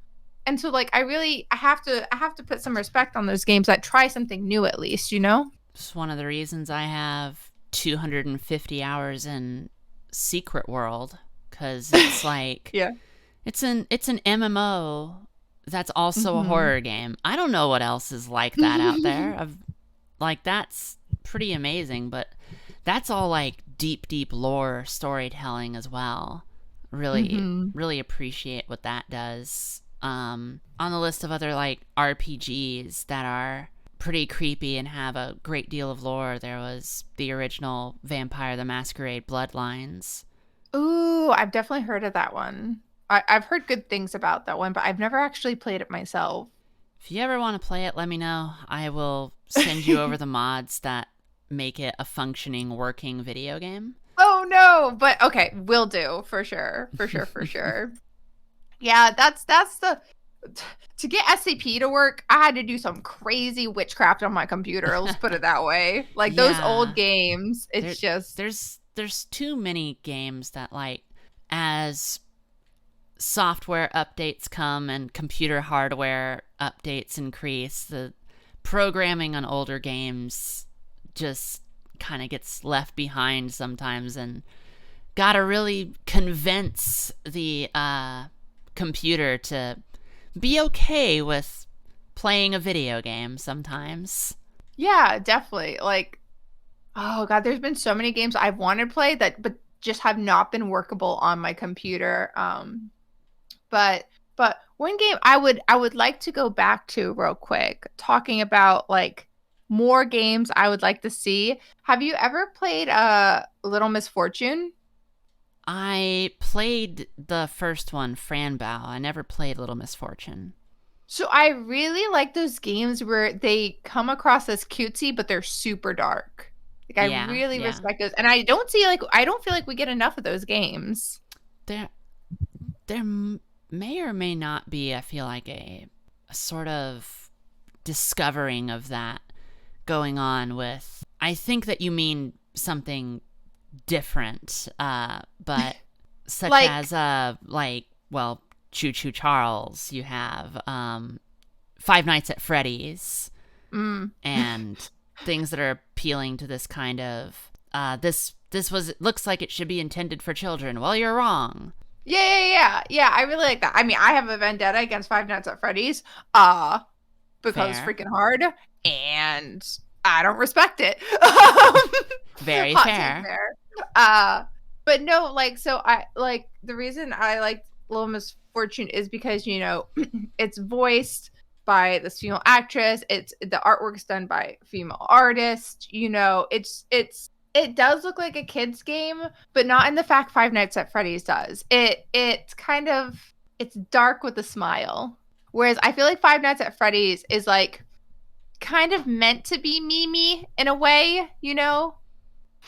And so like I have to put some respect on those games that try something new at least, you know? It's one of the reasons I have 250 hours in Secret World, because it's like Yeah. it's an MMO that's also a Mhm. horror game. I don't know what else is like that out there. Like that's pretty amazing, but that's all like deep lore storytelling as well. Really Mhm. really appreciate what that does. On the list of other like RPGs that are pretty creepy and have a great deal of lore, there was the original Vampire the Masquerade Bloodlines. Ooh, I've definitely heard of that one. I've heard good things about that one, but I've never actually played it myself. If you ever want to play it, let me know. I will send you over the mods that make it a functioning, working video game. Oh no, but okay, will do for sure. For sure, for sure. Yeah, that's the to get SCP to work, I had to do some crazy witchcraft on my computer. Let's put it that way. Like those old Yeah. games, There it's just there's too many games that like as software updates come and computer hardware updates increase, the programming on older games just kind of gets left behind sometimes, and gotta really convince the computer to be okay with playing a video game sometimes. yeah, definitely. Like oh god, there's been so many games I've wanted to play that but just have not been workable on my computer. But one game I would like to go back to real quick, talking about like more games I would like to see. Have you ever played Little Misfortune? I played the first one, Franbow. I never played Little Misfortune. So I really like those games where they come across as cutesy, but they're super dark. Like I Yeah, really yeah. respect those, and I don't feel like we get enough of those games. There there may or may not be, I feel like, a sort of discovering of that going on with. I think that you mean something different, but such Like, as like, well, Choo Choo Charles. You have Five Nights at Freddy's mm, and things that are appealing to this kind of this was looks like it should be intended for children. Well, you're wrong. yeah. I really like that. I mean, I have a vendetta against Five Nights at Freddy's, because it's Fair. freaking hard, and I don't respect it. Very Hot take fair. there. Uh, but no, like, so I like the reason I like Little Misfortune is because it's voiced by this female actress. It's the artwork's done by a female artist. It does look like a kid's game, but not in the fact Five Nights at Freddy's does. It's kind of it's dark with a smile. Whereas I feel like Five Nights at Freddy's is like kind of meant to be memey in a way, you know?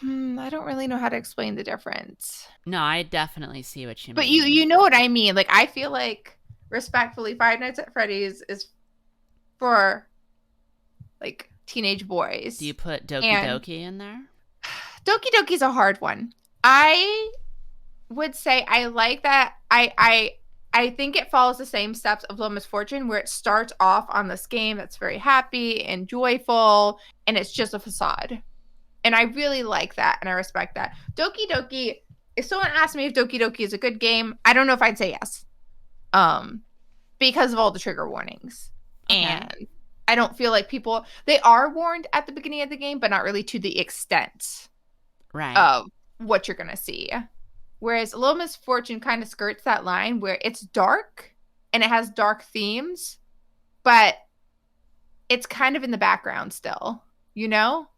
I don't really know how to explain the difference. No, I definitely see what you But you mean. know what I mean. Like I feel like respectfully, Five Nights at Freddy's is for like teenage boys. Do you put Doki And Doki in there? Doki Doki's a hard one. I would say I like that. I think it follows the same steps of Little Misfortune, where it starts off on this game that's very happy and joyful, and it's just a facade. And I really like that, and I respect that. Doki Doki, if someone asked me if Doki Doki is a good game, I don't know if I'd say yes. Because of all the trigger warnings. Okay. And I don't feel like they are warned at the beginning of the game, but not really to the extent of what you're going to see. Whereas Little Misfortune kind of skirts that line where it's dark and it has dark themes, but it's kind of in the background still, you know?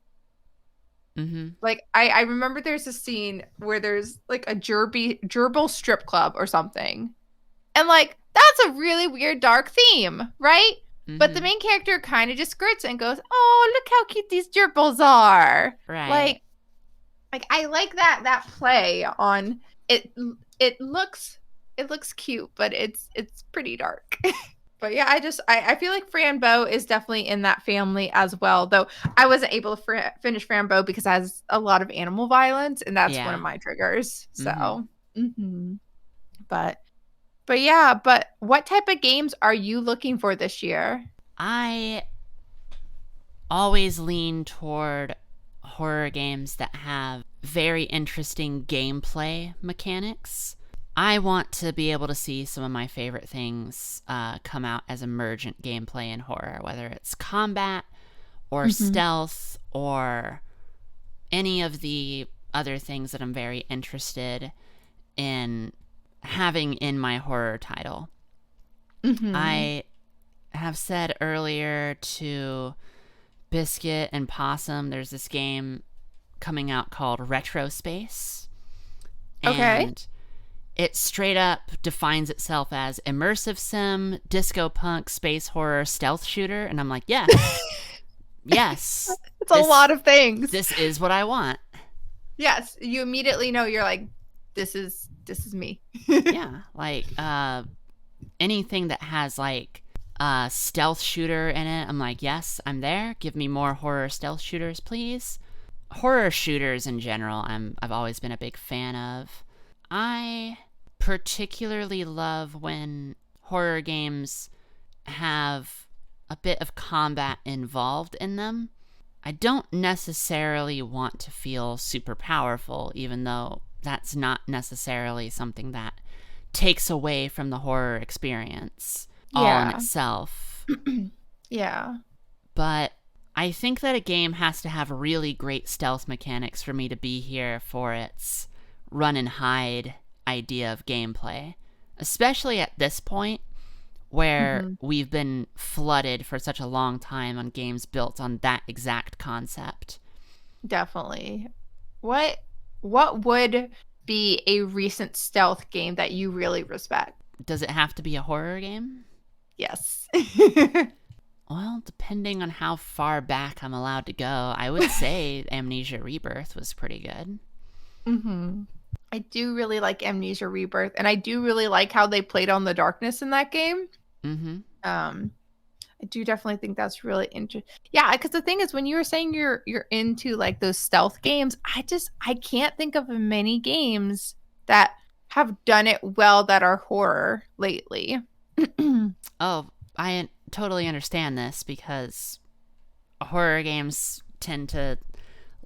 Mm-hmm. Like, I remember there's a scene where there's like a gerbil strip club or something. And like, that's a really weird dark theme, right? Mm-hmm. But the main character kind of just skirts it and goes, oh, look how cute these gerbils are. Right. Like I like that play on it. It looks cute, but it's pretty dark. But yeah, I feel like Frambo is definitely in that family as well. Though I wasn't able to finish Frambo because it has a lot of animal violence, and that's one of my triggers. So, but yeah. But what type of games are you looking for this year? I always lean toward horror games that have very interesting gameplay mechanics. I want to be able to see some of my favorite things come out as emergent gameplay in horror, whether it's combat or stealth or any of the other things that I'm very interested in having in my horror title. I have said earlier to Biscuit and Possum, there's this game coming out called Retro Space. And it straight up defines itself as immersive sim, disco punk, space horror, stealth shooter. And I'm like, yes. Yes. It's a lot of things. This is what I want. Yes. You immediately know, you're like, this is me. Yeah. Like anything that has like stealth shooter in it, I'm like, yes, I'm there. Give me more horror stealth shooters, please. Horror shooters in general, I've always been a big fan of. I particularly love when horror games have a bit of combat involved in them. I don't necessarily want to feel super powerful, even though that's not necessarily something that takes away from the horror experience all in itself. Yeah. But I think that a game has to have really great stealth mechanics for me to be here for its run and hide idea of gameplay, especially at this point where we've been flooded for such a long time on games built on that exact concept. Definitely. What would be a recent stealth game that you really respect? Does it have to be a horror game? Yes. Well, depending on how far back I'm allowed to go, I would say Amnesia Rebirth was pretty good. I do really like Amnesia Rebirth, and I do really like how they played on the darkness in that game. I do definitely think that's really interesting. Yeah, because the thing is, when you were saying you're into like those stealth games, I can't think of many games that have done it well that are horror lately. Oh, I totally understand this because horror games tend to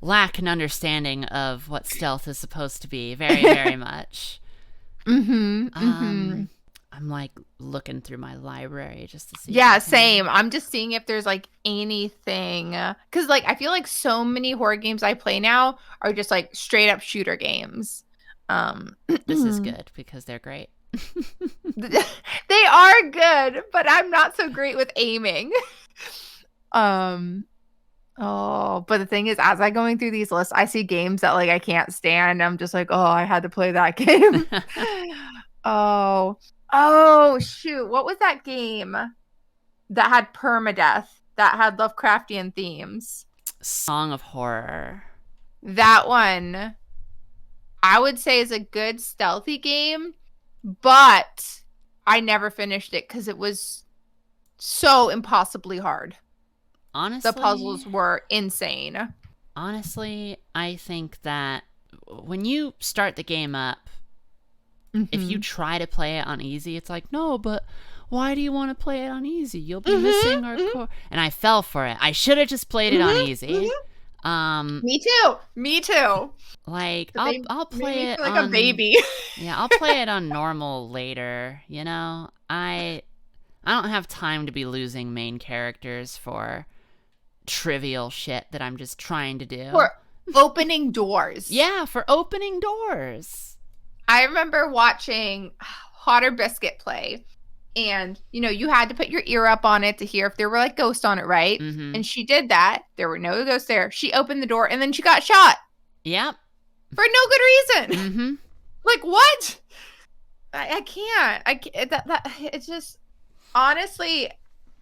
lack an understanding of what stealth is supposed to be very, very much. I'm like looking through my library just to see. Yeah, same. I'm just seeing if there's like anything, because like I feel like so many horror games I play now are just like straight up shooter games. This is good because they're great. They are good, but I'm not so great with aiming. Oh, but the thing is, as I'm going through these lists, I see games that like I can't stand. I'm just like, oh, I had to play that game. Oh, shoot. What was that game that had permadeath, that had Lovecraftian themes? Song of Horror. That one, I would say, is a good stealthy game, but I never finished it because it was so impossibly hard. Honestly, the puzzles were insane. Honestly, I think that when you start the game up, if you try to play it on easy, it's like, no, but why do you want to play it on easy? You'll be missing our core. And I fell for it. I should have just played it on easy. Me too. Like, I'll play it like on, a baby. Yeah, I'll play it on normal later. You know, I don't have time to be losing main characters for trivial shit that I'm just trying to do. For opening doors. Yeah, for opening doors. I remember watching Hotter Biscuit play, and you had to put your ear up on it to hear if there were like ghosts on it, right? Mm-hmm. And she did that. There were no ghosts there. She opened the door and then she got shot. Yep. For no good reason. Mm-hmm. Like, what? I can't. It's just, honestly,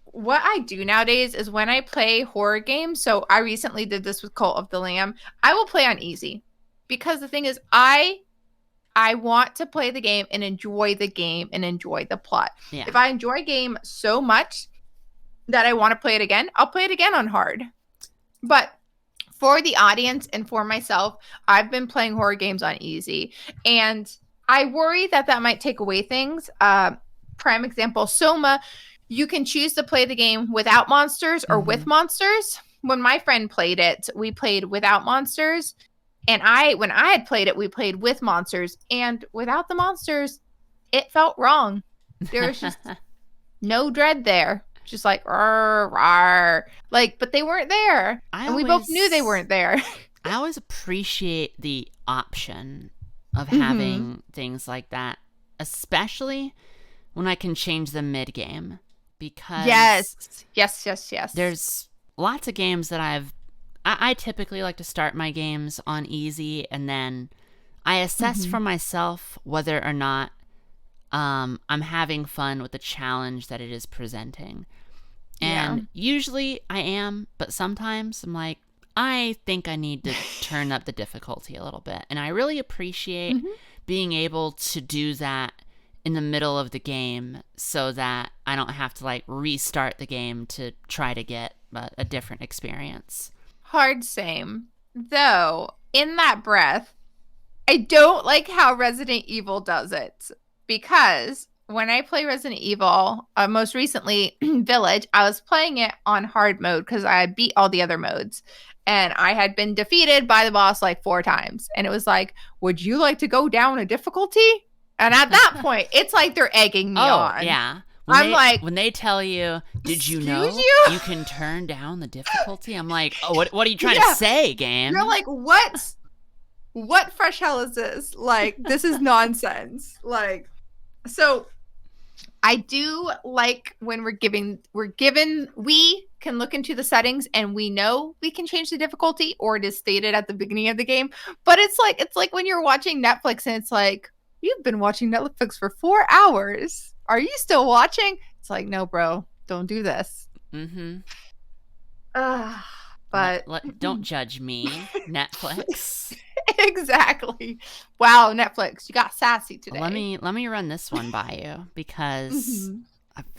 what I do nowadays is when I play horror games, so I recently did this with Cult of the Lamb, I will play on easy. Because the thing is, I want to play the game and enjoy the game and enjoy the plot. Yeah. If I enjoy a game so much that I want to play it again, I'll play it again on hard. But for the audience and for myself, I've been playing horror games on easy. And I worry that might take away things. Prime example, Soma, you can choose to play the game without monsters or with monsters. When my friend played it, we played without monsters. And when I had played it, we played with monsters. And without the monsters, it felt wrong. There was just no dread there. Just like, rawr, rawr. Like, but they weren't there. We both knew they weren't there. I always appreciate the option of having things like that, especially when I can change them mid-game. Because yes. There's lots of games that I typically like to start my games on easy, and then I assess for myself whether or not I'm having fun with the challenge that it is presenting. And usually I am, but sometimes I'm like, I think I need to turn up the difficulty a little bit. And I really appreciate being able to do that in the middle of the game so that I don't have to like restart the game to try to get a different experience. Hard same. Though, in that breath, I don't like how Resident Evil does it. Because when I play Resident Evil, most recently Village, I was playing it on hard mode because I had beat all the other modes. And I had been defeated by the boss like 4 times. And it was like, would you like to go down a difficulty? And at that point, it's like they're egging me on. Yeah. When they tell you, did you know you can turn down the difficulty? I'm like, oh, what are you trying to say, game? You're like, what fresh hell is this? Like, this is nonsense. Like, so I do like when we can look into the settings and we know we can change the difficulty, or it is stated at the beginning of the game. But it's like when you're watching Netflix and it's like, you've been watching Netflix for 4 hours. Are you still watching? It's like, no, bro, don't do this. But don't judge me, Netflix. Exactly. Wow, Netflix, you got sassy today. Let me run this one by you because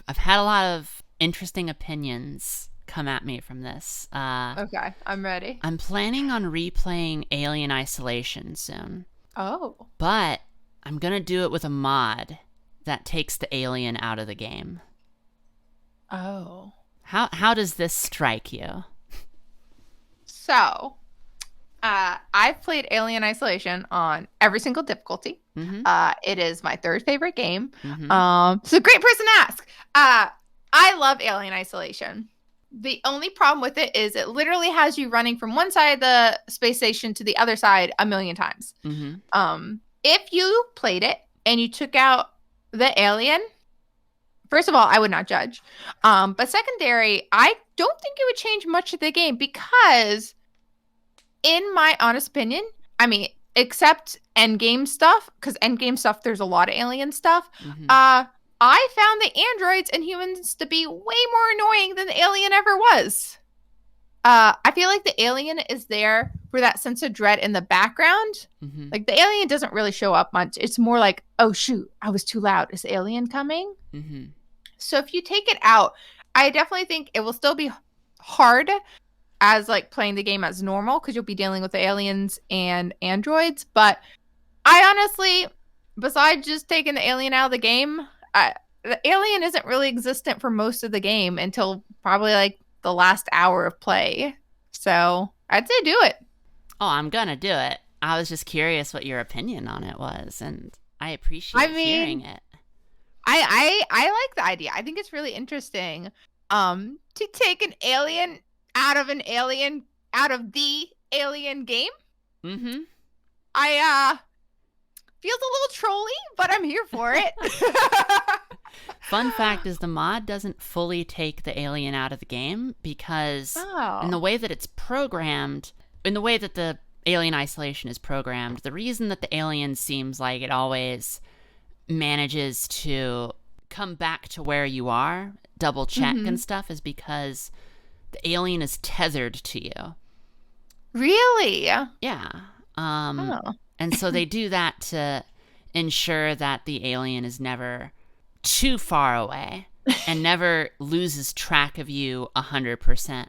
I've had a lot of interesting opinions come at me from this. Okay, I'm ready. I'm planning on replaying Alien Isolation soon. Oh. But I'm gonna do it with a mod that takes the alien out of the game. Oh. How does this strike you? So, I've played Alien Isolation on every single difficulty. It is my 3rd favorite game. So great person to ask. I love Alien Isolation. The only problem with it is it literally has you running from one side of the space station to the other side a million times. If you played it and you took out the alien, first of all, I would not judge. But secondary, I don't think it would change much of the game because, in my honest opinion, I mean, except endgame stuff, because endgame stuff, there's a lot of alien stuff. I found the androids and humans to be way more annoying than the alien ever was. I feel like the alien is there for that sense of dread in the background. Mm-hmm. Like the alien doesn't really show up much. It's more like, oh shoot, I was too loud. Is the alien coming? Mm-hmm. So if you take it out, I definitely think it will still be hard as like playing the game as normal because you'll be dealing with the aliens and androids. But I honestly, besides just taking the alien out of the game, the alien isn't really existent for most of the game until probably like the last hour of play. So I'd say do it. Oh, I'm gonna do it. I was just curious what your opinion on it was, and I appreciate hearing it. I like the idea. I think it's really interesting. To take an alien out of the alien game. Mm-hmm. I feels a little trolly, but I'm here for it. Fun fact is the mod doesn't fully take the alien out of the game because in the way that it's programmed, in the way that the alien isolation is programmed, the reason that the alien seems like it always manages to come back to where you are, double check and stuff, is because the alien is tethered to you. Really? Yeah. And so they do that to ensure that the alien is never too far away and never loses track of you 100%.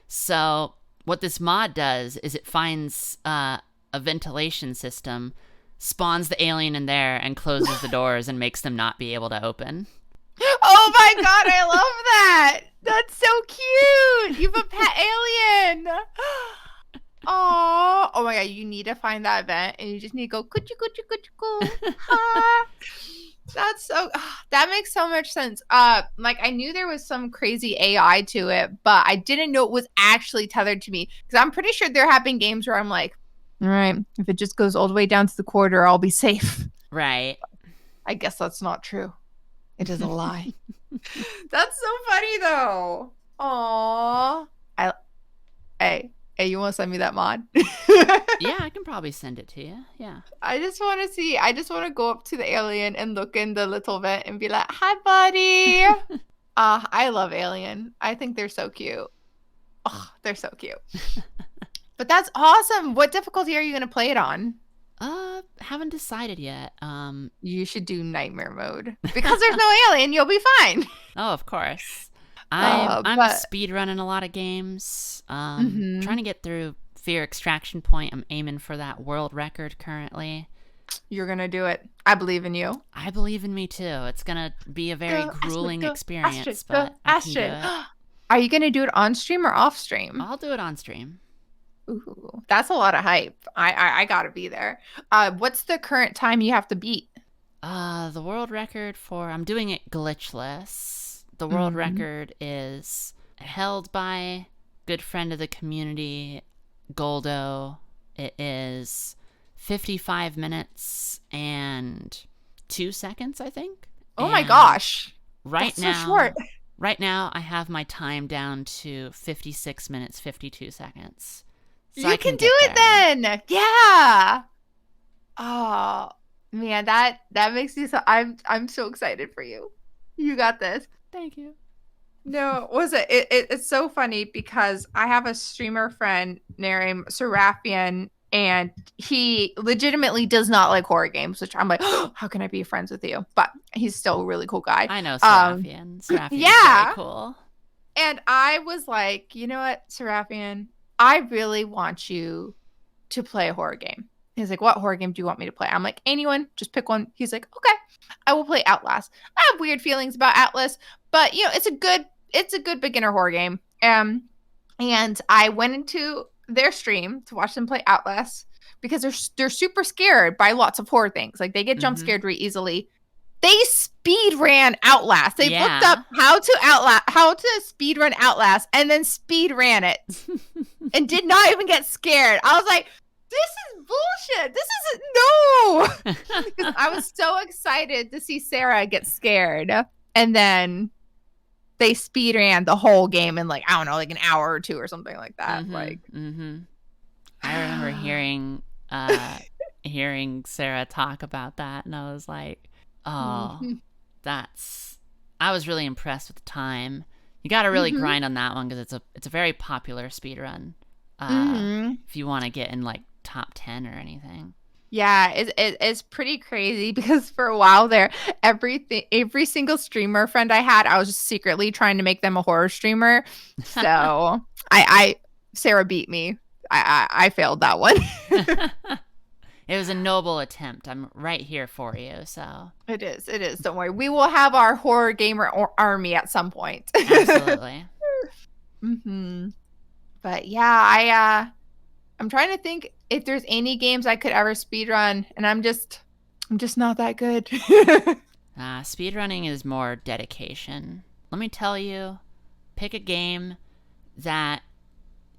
So what this mod does is it finds a ventilation system, spawns the alien in there, and closes the doors and makes them not be able to open. Oh my god, I love that! That's so cute! You have a pet alien! Oh my god, you need to find that vent and you just need to go coochie coochie coochie coo. That's so that makes so much sense. Like I knew there was some crazy AI to it, but I didn't know it was actually tethered to me. Because I'm pretty sure there have been games where I'm like, all right, if it just goes all the way down to the corridor, I'll be safe. Right. I guess that's not true. It is a lie. That's so funny though. Aww. Hey, you want to send me that mod? Yeah, I can probably send it to you. Yeah. I just want to see. I just want to go up to the alien and look in the little vent and be like, "Hi, buddy." I love Alien. I think they're so cute. Oh, they're so cute. But that's awesome. What difficulty are you going to play it on? Haven't decided yet. You should do nightmare mode because there's no alien. You'll be fine. Oh, of course. I'm speed running a lot of games. Trying to get through Fear Extraction Point. I'm aiming for that world record currently. You're gonna do it. I believe in you. I believe in me too. It's gonna be a very grueling experience, but I can do it. Are you gonna do it on stream or off stream? I'll do it on stream. Ooh, that's a lot of hype. I gotta be there. What's the current time you have to beat? The world record for I'm doing it glitchless. The world record is held by good friend of the community, Goldo. It is 55 minutes and 2 seconds, I think. Oh my gosh. That's so short. Right now, I have my time down to 56 minutes, 52 seconds. So you can do it then. Yeah. Oh, man, that makes me so I'm so excited for you. You got this. Thank you. No, it's so funny because I have a streamer friend named Serafian, and he legitimately does not like horror games, which I'm like, oh, how can I be friends with you? But he's still a really cool guy. I know Serafian. Serafian's very cool. And I was like, you know what, Serafian, I really want you to play a horror game. He's like, what horror game do you want me to play? I'm like, anyone, just pick one. He's like, okay, I will play Outlast. I have weird feelings about Outlast, but you know, it's a good beginner horror game. And I went into their stream to watch them play Outlast because they're super scared by lots of horror things. Like they get jump scared really easily. They speed ran Outlast. They looked up how to speed run Outlast and then speed ran it and did not even get scared. I was like, this is bullshit. This isn't no. Because I was so excited to see Sarah get scared. And then they speed ran the whole game in like, I don't know, like an hour or two or something like that. I remember hearing Sarah talk about that, and I was like, oh, I was really impressed with the time. You got to really grind on that one because it's a very popular speed run. if you want to get in like top 10 or anything. Yeah, it's pretty crazy because for a while there, every single streamer friend I had, I was just secretly trying to make them a horror streamer. So I Sarah beat me. I failed that one. It was a noble attempt. I'm right here for you. So it is. Don't worry. We will have our horror gamer army at some point. Absolutely. But yeah, I'm trying to think if there's any games I could ever speedrun, and I'm just not that good. Speedrunning is more dedication. Let me tell you, pick a game that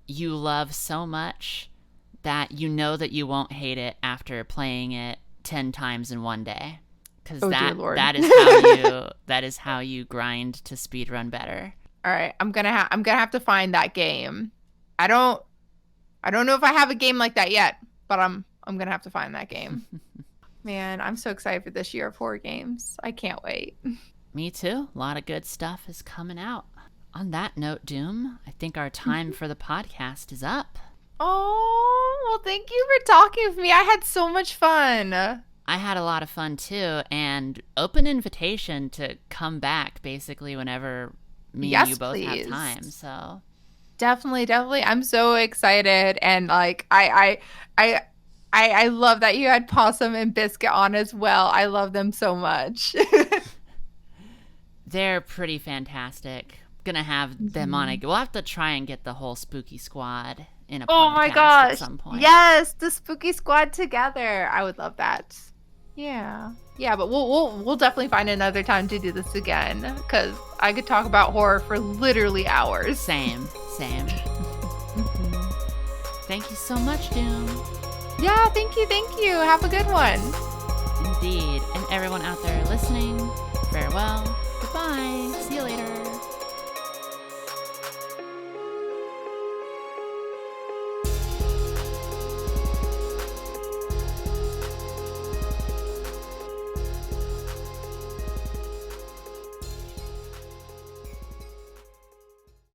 you love so much that you know that you won't hate it after playing it 10 times in one day. Because that is how you grind to speedrun better. All right, I'm gonna have to find that game. I don't know if I have a game like that yet, but I'm gonna have to find that game. Man, I'm so excited for this year of horror games. I can't wait. Me too. A lot of good stuff is coming out. On that note, Doom, I think our time for the podcast is up. Oh, well, thank you for talking with me. I had so much fun. I had a lot of fun too, and open invitation to come back basically whenever me and you both have time. So definitely. I'm so excited, and like I love that you had Possum and Biscuit on as well. I love them so much. They're pretty fantastic. Gonna have them on. We'll have to try and get the whole spooky squad in a podcast oh my gosh at some point. Yes, the spooky squad together. I would love that. Yeah, but we'll definitely find another time to do this again, because I could talk about horror for literally hours. Same. Thank you so much, Doom. Yeah, thank you. Have a good one. Indeed. And everyone out there listening, farewell. Goodbye.